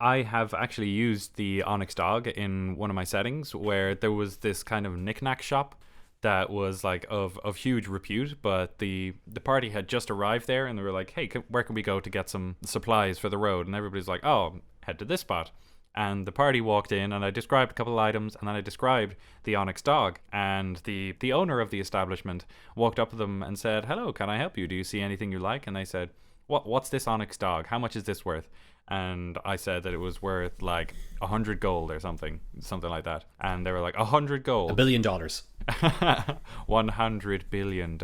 have actually used the Onyx Dog in one of my settings where there was this kind of knick-knack shop that was like of huge repute, but the party had just arrived there, and they were like, hey, where can we go to get some supplies for the road? And everybody's like, oh, head to this spot. And the party walked in, and I described a couple of items, and then I described the Onyx Dog, and the owner of the establishment walked up to them and said, hello, can I help you? Do you see anything you like? And they said, what's this Onyx Dog? How much is this worth? And I said that it was worth like 100 gold or something like that. And they were like, 100 gold? $1 billion. $100 billion.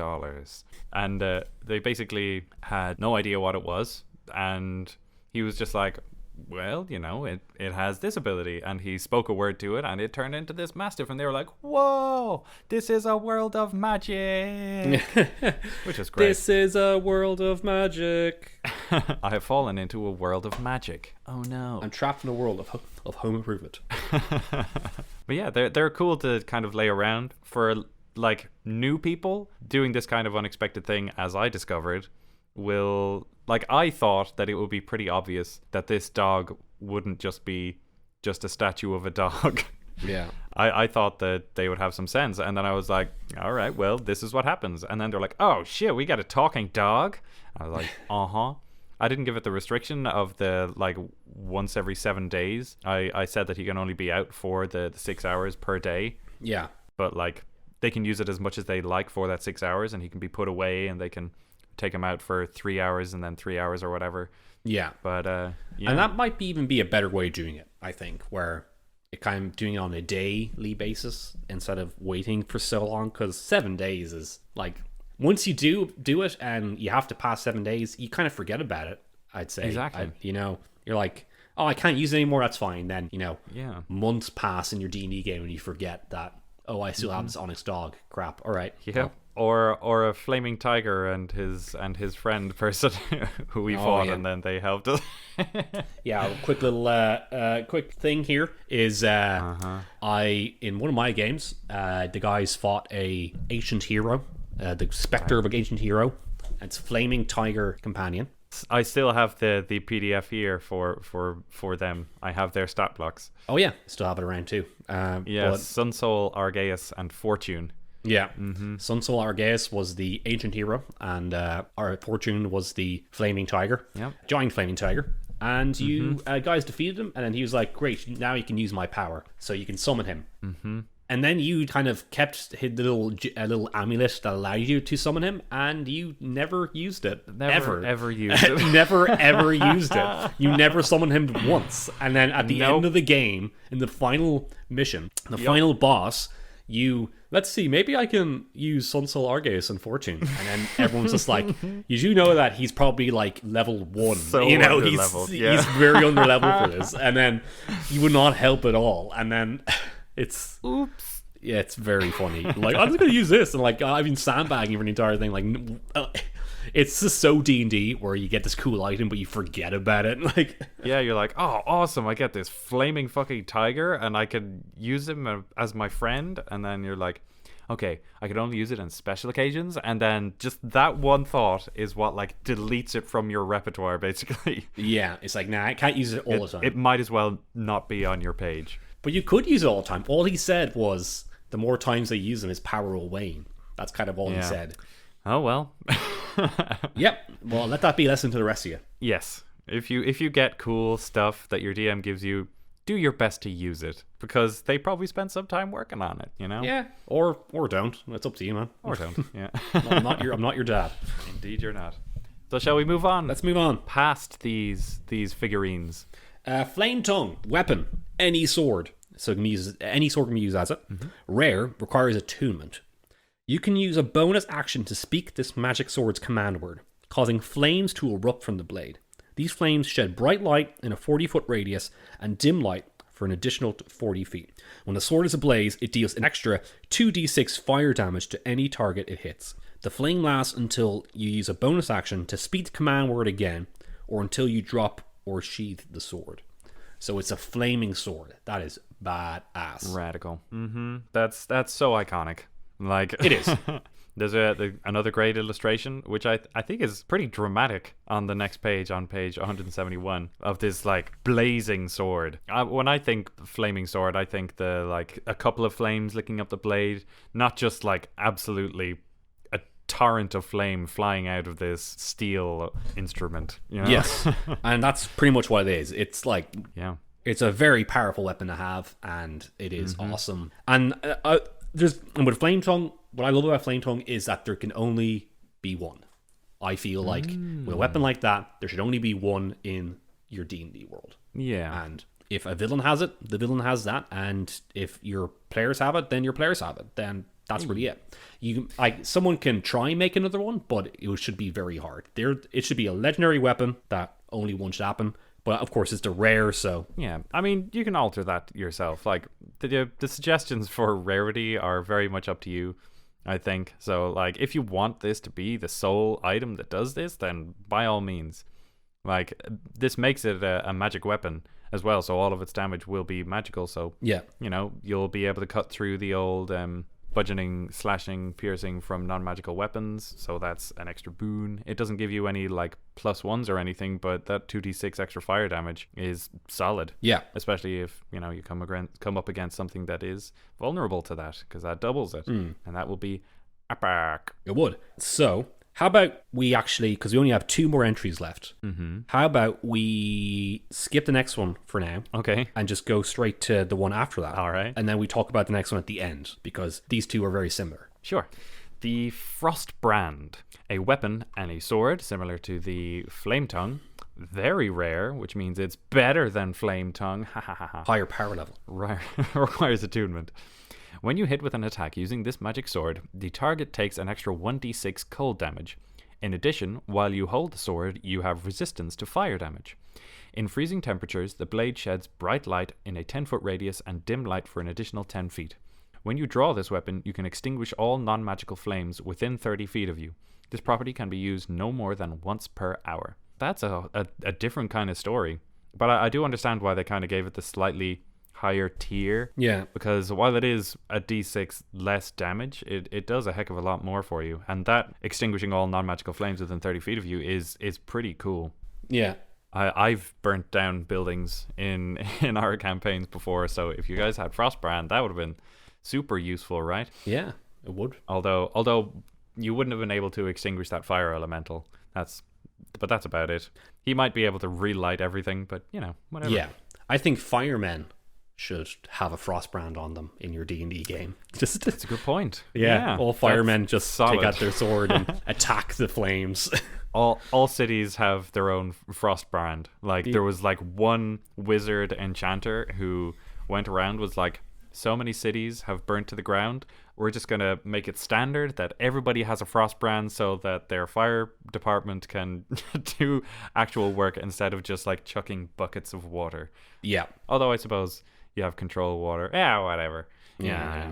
And they basically had no idea what it was. And he was just like, well, it has this ability. And he spoke a word to it, and it turned into this mastiff. And they were like, whoa, this is a world of magic. Which is great. This is a world of magic. I have fallen into a world of magic. Oh no. I'm trapped in a world of home improvement. But yeah, they're cool to kind of lay around for like new people. Doing this kind of unexpected thing, as I discovered, will, like, I thought that it would be pretty obvious that this dog wouldn't just be just a statue of a dog. Yeah. I thought that they would have some sense, and then I was like, all right, well, this is what happens. And then they're like, oh shit, we got a talking dog. I was like, I didn't give it the restriction of the like once every 7 days. I said that he can only be out for the 6 hours per day. Yeah. But like they can use it as much as they like for that 6 hours, and he can be put away, and they can take him out for 3 hours and then 3 hours or whatever. Yeah. But yeah. And that might even be a better way of doing it, I think, where it kind of doing it on a daily basis instead of waiting for so long, because 7 days is like, once you do it and you have to pass 7 days, you kind of forget about it, I'd say. Exactly. You're like, oh, I can't use it anymore, that's fine. Then, yeah, months pass in your D&D game and you forget that, oh, I still have this Onyx Dog. Crap. All right. Yeah. or a flaming tiger and his friend person who we fought, and then they helped us. Yeah, a quick little quick thing here is I in one of my games, the guys fought a ancient hero, the specter of an ancient hero. It's flaming tiger companion. I still have the PDF here for them. I have their stat blocks. Oh yeah, still have it around too. Sun Soul, Argeus, and Fortune. Yeah, Sun Soul Argeus was the ancient hero, and our Fortune was the flaming tiger, giant flaming tiger. And you guys defeated him, and then he was like, "Great, now you can use my power, so you can summon him." Mm-hmm. And then you kind of kept the little amulet that allowed you to summon him, and you never used it. Never ever used it. Never ever used it. You never summoned him once. And then at the end of the game, in the final mission, the final boss, let's see, maybe I can use Sun Soul Argeus and Fortune. And then everyone's just like, you do know that he's probably like level 1. So he's very under level for this. And then you would not help at all. And then it's oops. Yeah, it's very funny. Like, I'm just gonna use this, and like I've been sandbagging for the entire thing. Like, it's just so D&D where you get this cool item, but you forget about it. Like, yeah, you're like, oh, awesome! I get this flaming fucking tiger, and I can use him as my friend. And then you're like, okay, I could only use it on special occasions, and then just that one thought is what like deletes it from your repertoire, basically. Yeah, it's like, nah, I can't use it all the time. It might as well not be on your page. But you could use it all the time. All he said was, the more times they use him, his power will wane. That's kind of all he said. Oh, well. Yep. Well, let that be a lesson to the rest of you. Yes. If you get cool stuff that your DM gives you, do your best to use it. Because they probably spent some time working on it, you know? Yeah. Or don't. It's up to you, man. Or don't, yeah. I'm not your dad. Indeed, you're not. So shall we move on? Let's move on. Past these figurines. Flame Tongue. Weapon. Any sword. So it can be used, any sword can be used as it. Mm-hmm. Rare. Requires attunement. You can use a bonus action to speak this magic sword's command word, causing flames to erupt from the blade. These flames shed bright light in a 40-foot radius and dim light for an additional 40 feet. When the sword is ablaze, it deals an extra 2d6 fire damage to any target it hits. The flame lasts until you use a bonus action to speak the command word again, or until you drop or sheath the sword. So it's a flaming sword. That is badass. Radical. Mm-hmm. That's so iconic. Like it is. There's another great illustration, which I think is pretty dramatic on the next page, on page 171, of this like blazing sword. When I think flaming sword, I think the like a couple of flames licking up the blade, not just like absolutely a torrent of flame flying out of this steel instrument. You know? Yes, and that's pretty much what it is. It's like it's a very powerful weapon to have, and it is awesome. And with Flame Tongue, what I love about Flame Tongue is that there can only be one. I feel like with a weapon like that, there should only be one in your D&D world. Yeah. And if a villain has it, the villain has that. And if your players have it, then your players have it. Then that's really it. Someone can try and make another one, but it should be very hard. It should be a legendary weapon that only one should happen. But of course, it's the rare, so... Yeah, I mean, you can alter that yourself. Like, the suggestions for rarity are very much up to you, I think. So, like, if you want this to be the sole item that does this, then by all means. Like, this makes it a magic weapon as well, so all of its damage will be magical. So, yeah, you know, you'll be able to cut through the old... bludgeoning, slashing, piercing from non-magical weapons, so that's an extra boon. It doesn't give you any like +1s or anything, but that 2d6 extra fire damage is solid. Yeah, especially if you know you come up against something that is vulnerable to that, because that doubles it, and that will be epic. It would. So how about we actually, because we only have 2 more entries left, how about we skip the next one for now? Okay. And just go straight to the one after that. All right. And then we talk about the next one at the end, because these 2 are very similar. Sure. The Frost Brand, a weapon and a sword similar to the Flame Tongue. Very rare, which means it's better than Flame Tongue. Higher power level. Requires attunement. When you hit with an attack using this magic sword, the target takes an extra 1d6 cold damage. In addition, while you hold the sword, you have resistance to fire damage. In freezing temperatures, the blade sheds bright light in a 10-foot radius and dim light for an additional 10 feet. When you draw this weapon, you can extinguish all non-magical flames within 30 feet of you. This property can be used no more than once per hour. That's a different kind of story. But I do understand why they kind of gave it the slightly higher tier. Yeah. Because while it is a d6 less damage, it does a heck of a lot more for you. And that extinguishing all non-magical flames within 30 feet of you is pretty cool. Yeah. I've burnt down buildings in our campaigns before, so if you guys had Frostbrand, that would have been super useful, right? Yeah, it would. Although you wouldn't have been able to extinguish that fire elemental. But that's about it. He might be able to relight everything, but whatever. Yeah, I think firemen should have a Frostbrand on them in your D&D game. That's a good point. Yeah, all firemen just solid. take out their sword and attack the flames. All cities have their own Frostbrand. Like there was like one wizard enchanter who went around was like, so many cities have burnt to the ground. We're just going to make it standard that everybody has a Frostbrand so that their fire department can do actual work instead of just like chucking buckets of water. Yeah. Although I suppose you have control water. Yeah, whatever. Yeah.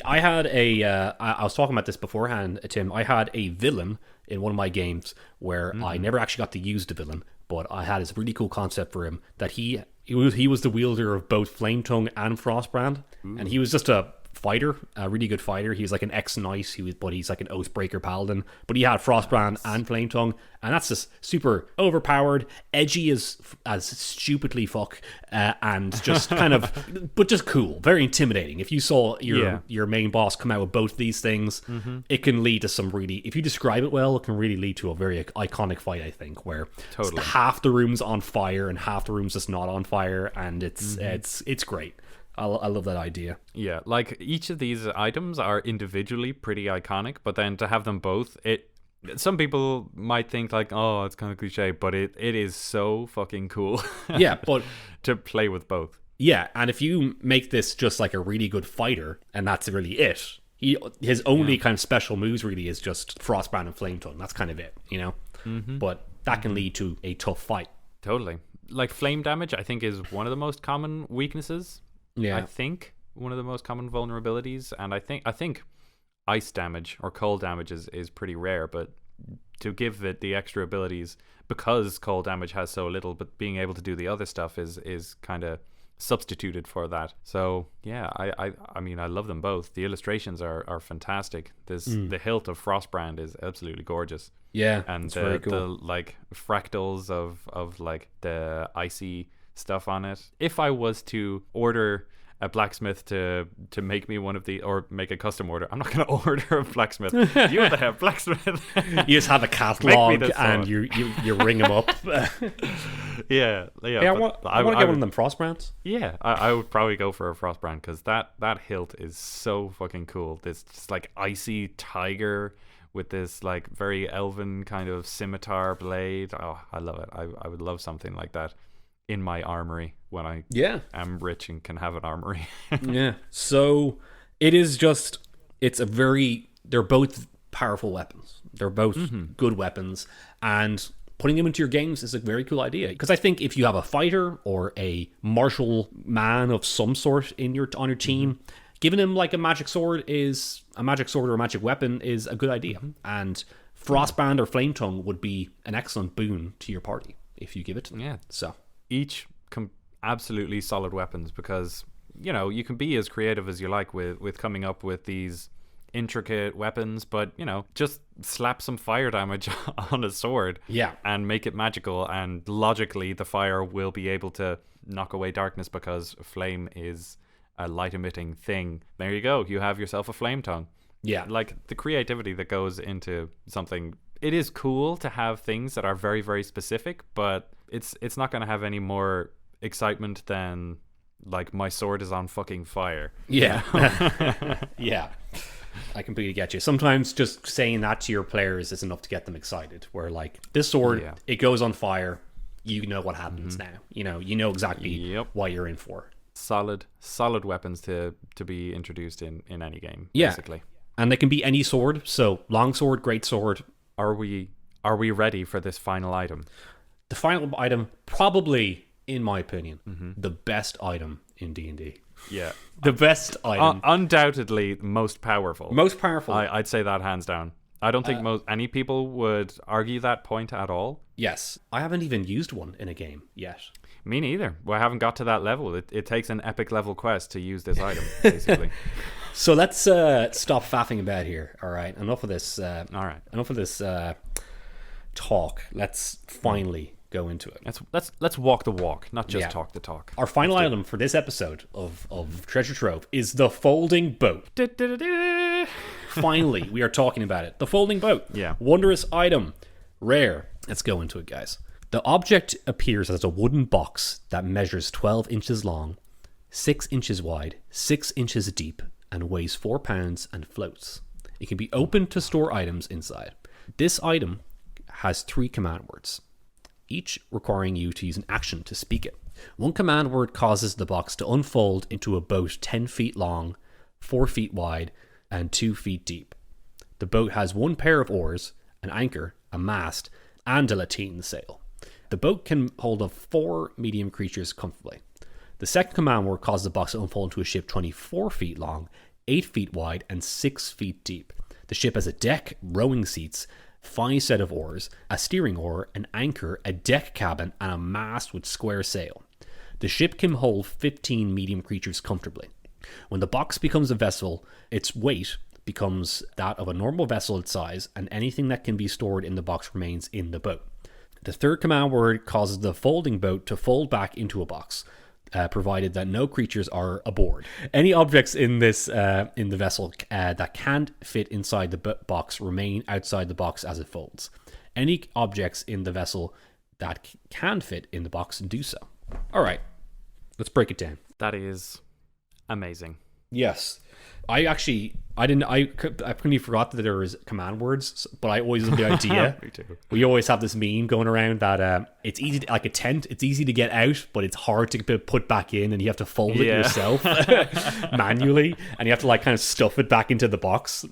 I had I was talking about this beforehand, Tim. I had a villain in one of my games where I never actually got to use the villain, but I had this really cool concept for him that he was the wielder of both Flametongue and Frostbrand, and he was just a fighter, a really good fighter. He was like an ex-knight, but he's like an Oathbreaker paladin, but he had Frostbrand and Flametongue, and that's just super overpowered, edgy as stupidly fuck, and just kind of but just cool, very intimidating. If you saw your main boss come out with both these things, it can lead to some really, if you describe it well, it can really lead to a very iconic fight, I think, where half the room's on fire and half the room's just not on fire, and it's great. I love that idea. Yeah, like each of these items are individually pretty iconic, but then to have them both, some people might think like, oh, it's kind of cliche, but it is so fucking cool. Yeah, but to play with both. Yeah, and if you make this just like a really good fighter, and that's really it, his only kind of special moves really is just Frostbrand and Flametongue. That's kind of it, But that can lead to a tough fight. Totally. Like flame damage, I think, is one of the most common weaknesses. Yeah, I think one of the most common vulnerabilities, and I think ice damage or cold damage is pretty rare, but to give it the extra abilities, because cold damage has so little, but being able to do the other stuff is kind of substituted for that. So yeah, I mean, I love them both. The illustrations are fantastic. The hilt of Frostbrand is absolutely gorgeous. Yeah, and very cool. The like fractals of like the icy stuff on it. If I was to order a blacksmith to make me one of the, or make a custom order, I'm not going to order a blacksmith. You have to have blacksmith. You just have a catalog and you ring them up. Yeah. I want to get one of them Frostbrands. Yeah, I would probably go for a Frostbrand because that hilt is so fucking cool. This just like icy tiger with this like very elven kind of scimitar blade. Oh, I love it. I would love something like that in my armory when I am rich and can have an armory. Yeah. So they're both powerful weapons. They're both good weapons, and putting them into your games is a very cool idea. Because I think if you have a fighter or a martial man of some sort on your team, giving him like a magic sword or a magic weapon is a good idea. And Frostbrand or Flametongue would be an excellent boon to your party if you give it to them. Yeah. So each absolutely solid weapons, because you can be as creative as you like with coming up with these intricate weapons, but just slap some fire damage on a sword and make it magical, and logically the fire will be able to knock away darkness because flame is a light emitting thing. There you go, you have yourself a Flametongue. Yeah, like the creativity that goes into something. It is cool to have things that are very, very specific, but it's not going to have any more excitement than like my sword is on fucking fire. Yeah. Yeah. I completely get you. Sometimes just saying that to your players is enough to get them excited. Where like this sword, it goes on fire. You know what happens now. You know exactly what you're in for. Solid weapons to be introduced in any game. Yeah. Basically. And they can be any sword. So long sword, great sword. Are we ready for this final item? The final item, probably, in my opinion, the best item in D&D. Yeah. The best item. Undoubtedly most powerful. Most powerful. I'd say that hands down. I don't think any people would argue that point at all. Yes. I haven't even used one in a game yet. Me neither. Well, I haven't got to that level. It takes an epic level quest to use this item, basically. So let's stop faffing about here. All right. Enough of this. All right. Enough of this talk. Let's finally go into it. Let's walk the walk, not just talk the talk. Our final item for this episode of Treasure Trove is the folding boat. Finally, we are talking about it. The folding boat. Yeah. Wondrous item. Rare. Let's go into it, guys. The object appears as a wooden box that measures 12 inches long, 6 inches wide, 6 inches deep, and weighs 4 pounds and floats. It can be opened to store items inside. This item has 3 command words, each requiring you to use an action to speak it. One command word causes the box to unfold into a boat 10 feet long, 4 feet wide, and 2 feet deep. The boat has 1 pair of oars, an anchor, a mast, and a lateen sail. The boat can hold up 4 medium creatures comfortably. The second command word causes the box to unfold into a ship 24 feet long, 8 feet wide, and 6 feet deep. The ship has a deck, rowing seats, 5 set of oars, a steering oar, an anchor, a deck cabin, and a mast with square sail. The ship can hold 15 medium creatures comfortably. When the box becomes a vessel, its weight becomes that of a normal vessel its size, and anything that can be stored in the box remains in the boat. The third command word causes the folding boat to fold back into a box, provided that no creatures are aboard. Any objects in this in the vessel that can't fit inside the box remain outside the box as it folds. Any objects in the vessel that can fit in the box do so. All right, let's break it down. That is amazing. Yes. I completely forgot that there was command words, but I always have the idea. Me too. We always have this meme going around that it's easy to, like a tent, it's easy to get out, but it's hard to put back in, and you have to fold it yourself manually, and you have to like kind of stuff it back into the box.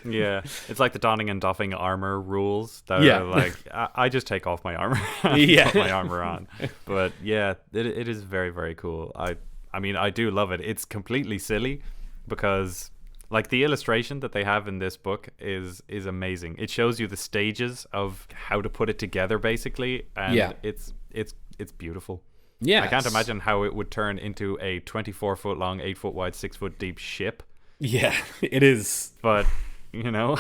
Yeah, it's like the donning and doffing armor rules that are like, I just take off my armor put my armor on. But yeah, it is very, very cool. I mean, I do love it. It's completely silly, because like the illustration that they have in this book is amazing. It shows you the stages of how to put it together, basically, and it's beautiful. Yeah, I can't imagine how it would turn into a 24-foot long, 8 foot wide, 6 foot deep ship. Yeah, it is. But you know,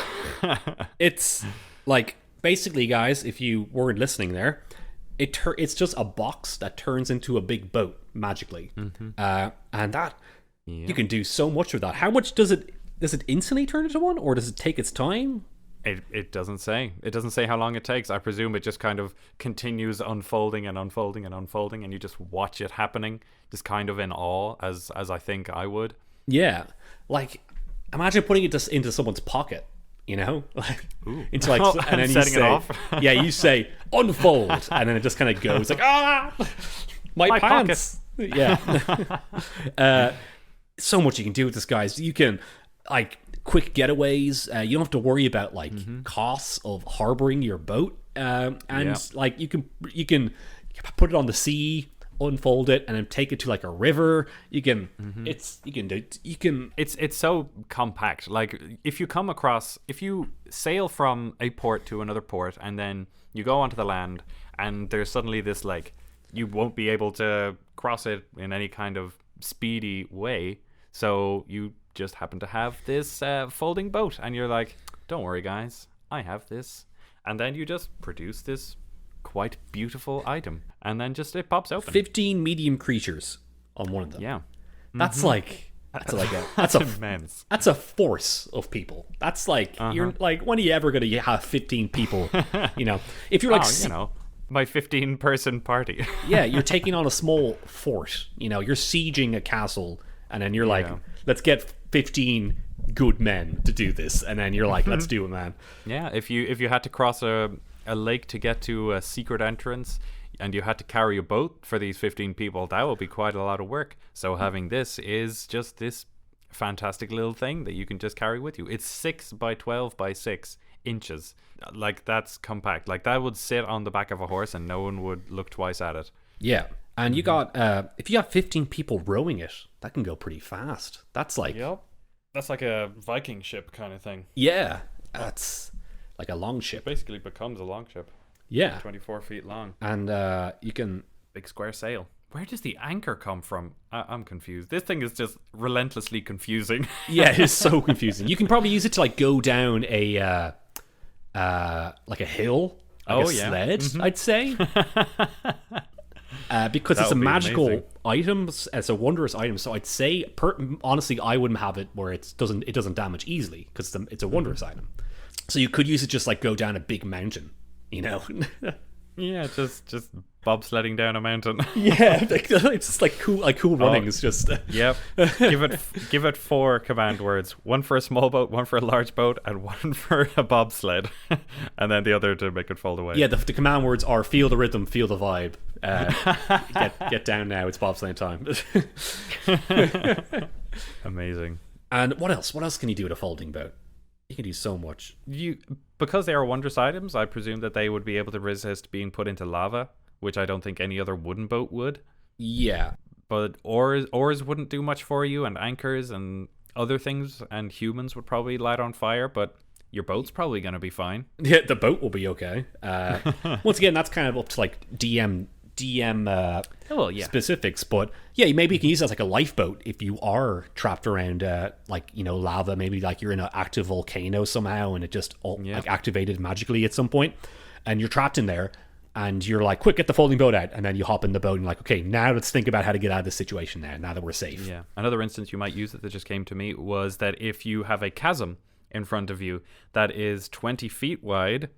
it's like, basically, guys, if you weren't listening there, it's just a box that turns into a big boat magically, and that. Yeah. You can do so much with that. How much does it instantly turn into one, or does it take its time? It doesn't say. It doesn't say how long it takes. I presume it just kind of continues unfolding and unfolding and unfolding, and you just watch it happening, just kind of in awe, as I think I would. Yeah, like imagine putting it just into someone's pocket, you know, like into like, and then you say, it off. You say unfold, and then it just kind of goes like my pants. Pocket. Yeah. So much you can do with this, guys. You can like quick getaways. You don't have to worry about like costs of harboring your boat, like you can put it on the sea, unfold it, and then take it to like a river. You can it's so compact. Like if you sail from a port to another port, and then you go onto the land, and there's suddenly this like, you won't be able to cross it in any kind of speedy way, so you just happen to have this folding boat, and you're like, don't worry guys, I have this, and then you just produce this quite beautiful item, and then just it pops open. 15 medium creatures on one of them. Yeah, that's immense. That's a force of people. That's like you're like, when are you ever going to have 15 people? You know, if you're like my 15-person party. Yeah, you're taking on a small fort. You know, you're sieging a castle, and then you're like, let's get 15 good men to do this, and then you're like, let's do it, man. Yeah, if you had to cross a lake to get to a secret entrance, and you had to carry a boat for these 15 people, that would be quite a lot of work. So having this is just this fantastic little thing that you can just carry with you. It's 6 by 12 by 6 inches. Like, that's compact. Like, that would sit on the back of a horse and no one would look twice at it. Yeah. And you got if you got 15 people rowing it, that can go pretty fast. That's like that's like a Viking ship kind of thing. Yeah, that's like a long ship. It basically becomes a long ship. Yeah, 24 feet long, and you can big square sail. Where does the anchor come from? I'm confused. This thing is just relentlessly confusing. Yeah, it is so confusing. You can probably use it to like go down a like a hill, like a sled, I'd say. Because it's a magical item, it's a wondrous item. So I'd say, honestly, I wouldn't have it where it doesn't damage easily because it's a wondrous item. So you could use it just like go down a big mountain, you know. Yeah, just bobsledding down a mountain. Yeah, it's just like cool running. It's just yep. Give it 4 command words: one for a small boat, one for a large boat, and one for a bobsled, and then the other to make it fold away. Yeah, the command words are: feel the rhythm, feel the vibe. Get down now. It's bobsleigh time. Amazing. And what else? What else can you do with a folding boat? You can do so much. Because they are wondrous items, I presume that they would be able to resist being put into lava, which I don't think any other wooden boat would. Yeah. But oars wouldn't do much for you, and anchors and other things, and humans would probably light on fire, but your boat's probably going to be fine. Yeah, the boat will be okay. Once again, that's kind of up to like DM specifics, but yeah, maybe you can use it as like a lifeboat if you are trapped around like, you know, lava. Maybe like you're in an active volcano somehow and it just like activated magically at some point and you're trapped in there and you're like, quick, get the folding boat out, and then you hop in the boat and you're like, okay, now let's think about how to get out of this situation now that we're safe. Yeah. Another instance you might use that just came to me was that if you have a chasm in front of you that is 20 feet wide,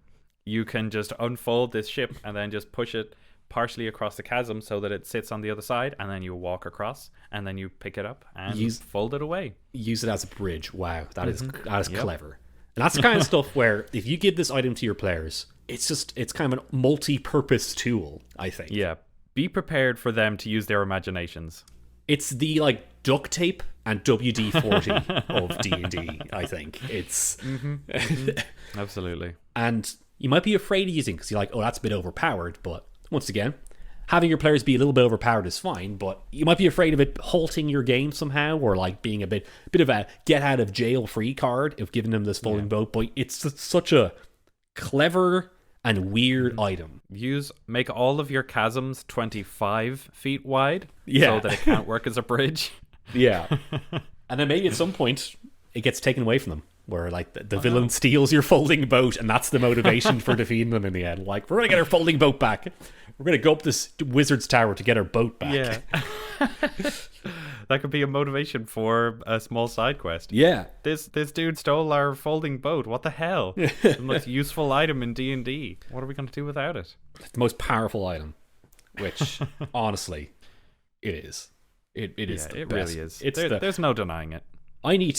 you can just unfold this ship and then just push it partially across the chasm so that it sits on the other side, and then you walk across and then you pick it up and fold it away. Use it as a bridge. Wow, that is clever. And that's the kind of stuff where if you give this item to your players, it's kind of a multi-purpose tool, I think. Yeah. Be prepared for them to use their imaginations. It's the like duct tape and WD-40 of D&D, I think. It's Absolutely. And you might be afraid of using because you're like, oh, that's a bit overpowered, but once again, having your players be a little bit overpowered is fine, but you might be afraid of it halting your game somehow, or like being a bit of a get out of jail free card if giving them this folding boat. But it's such a clever and weird item. Make all of your chasms 25 feet wide, so that it can't work as a bridge. Yeah, and then maybe at some point it gets taken away from them. Where like the villain steals your folding boat, and that's the motivation for defeating them in the end. Like, we're gonna get our folding boat back. We're gonna go up this wizard's tower to get our boat back. Yeah, that could be a motivation for a small side quest. Yeah, this dude stole our folding boat. What the hell? The most useful item in D&D. What are we gonna do without it? It's the most powerful item, which honestly, it is. It is. It best. really is. There's no denying it. I want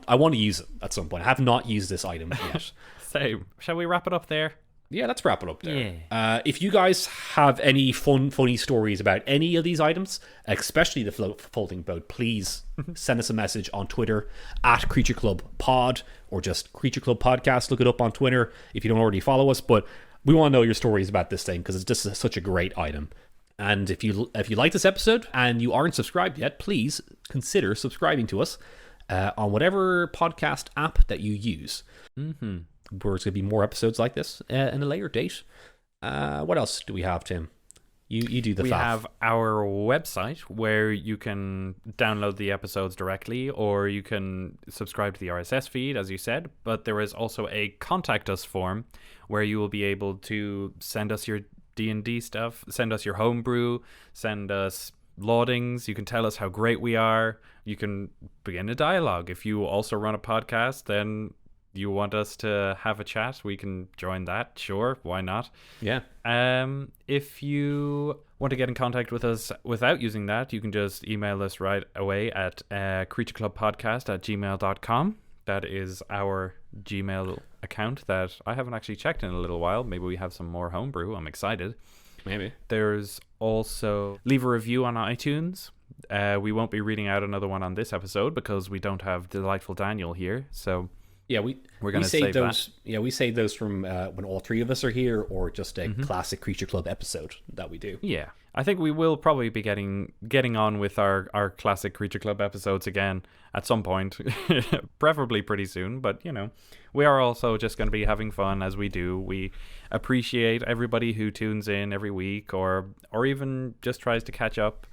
to use it at some point. I have not used this item yet. Same. Shall we wrap it up there? Yeah, let's wrap it up there. Yeah. If you guys have any funny stories about any of these items, especially the folding boat, please send us a message on Twitter at Creature Club Pod, or just Creature Club Podcast. Look it up on Twitter if you don't already follow us. But we want to know your stories about this thing because it's just such a great item. And if you like this episode and you aren't subscribed yet, please consider subscribing to us on whatever podcast app that you use. Mm-hmm. There's going to be more episodes like this in a later date. What else do we have, Tim? You do the faff. We have our website where you can download the episodes directly, or you can subscribe to the RSS feed, as you said. But there is also a contact us form where you will be able to send us your D&D stuff, send us your homebrew, send us laudings. You can tell us how great we are. You can begin a dialogue. If you also run a podcast, then you want us to have a chat, we can join that. Sure, why not? Yeah. If you want to get in contact with us without using that, you can just email us right away at creatureclubpodcast@gmail.com. That is our Gmail account that I haven't actually checked in a little while. Maybe we have some more homebrew. I'm excited. Maybe. There's also leave a review on iTunes. We won't be reading out another one on this episode because we don't have Delightful Daniel here. So Yeah, We're gonna save save those. Yeah, we save those from when all three of us are here, or just a classic Creature Club episode that we do. Yeah, I think we will probably be getting on with our classic Creature Club episodes again at some point, preferably pretty soon. But we are also just going to be having fun as we do. We appreciate everybody who tunes in every week, or even just tries to catch up.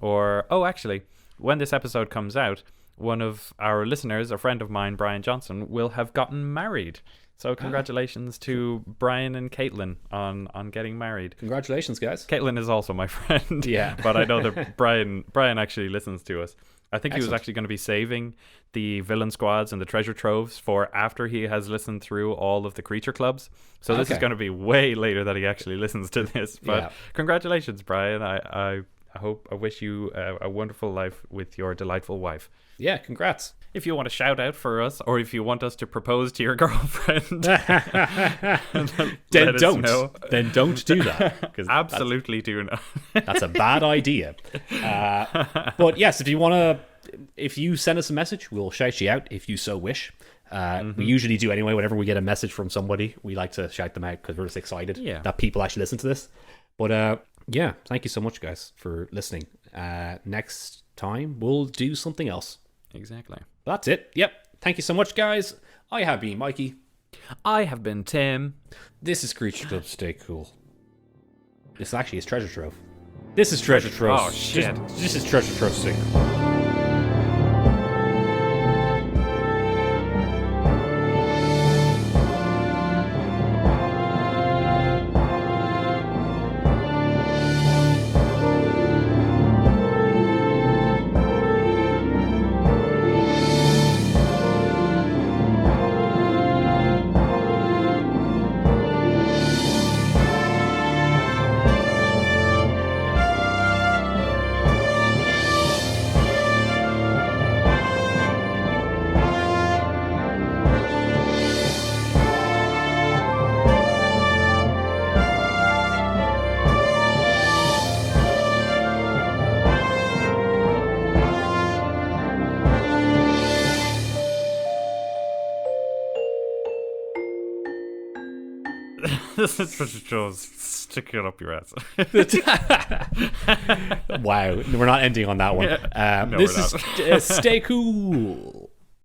Or actually, when this episode comes out, one of our listeners, a friend of mine, Brian Johnson, will have gotten married. So congratulations to Brian and Caitlin on getting married. Congratulations, guys. Caitlin is also my friend. Yeah. But I know that Brian actually listens to us. I think he was actually going to be saving the villain squads and the treasure troves for after he has listened through all of the creature clubs. So this is going to be way later that he actually listens to this. But congratulations, Brian. I wish you a wonderful life with your delightful wife. Yeah, congrats. If you want to shout out for us, or if you want us to propose to your girlfriend, then don't do that. Absolutely do not. That's a bad idea. But yes, if you send us a message, we'll shout you out if you so wish. We usually do anyway. Whenever we get a message from somebody, we like to shout them out because we're just excited that people actually listen to this. But yeah, thank you so much, guys, for listening. Next time, we'll do something else. Exactly. That's it. Yep. Thank you so much, guys. I have been Mikey. I have been Tim. This is Creature Club. Stay cool. This actually is Treasure Trove. This is Treasure Trove. Oh, shit. This is Treasure Trove. Stay cool. This is Treasure Trove. Stick it up your ass. Wow, we're not ending on that one. No, this is Stay Cool.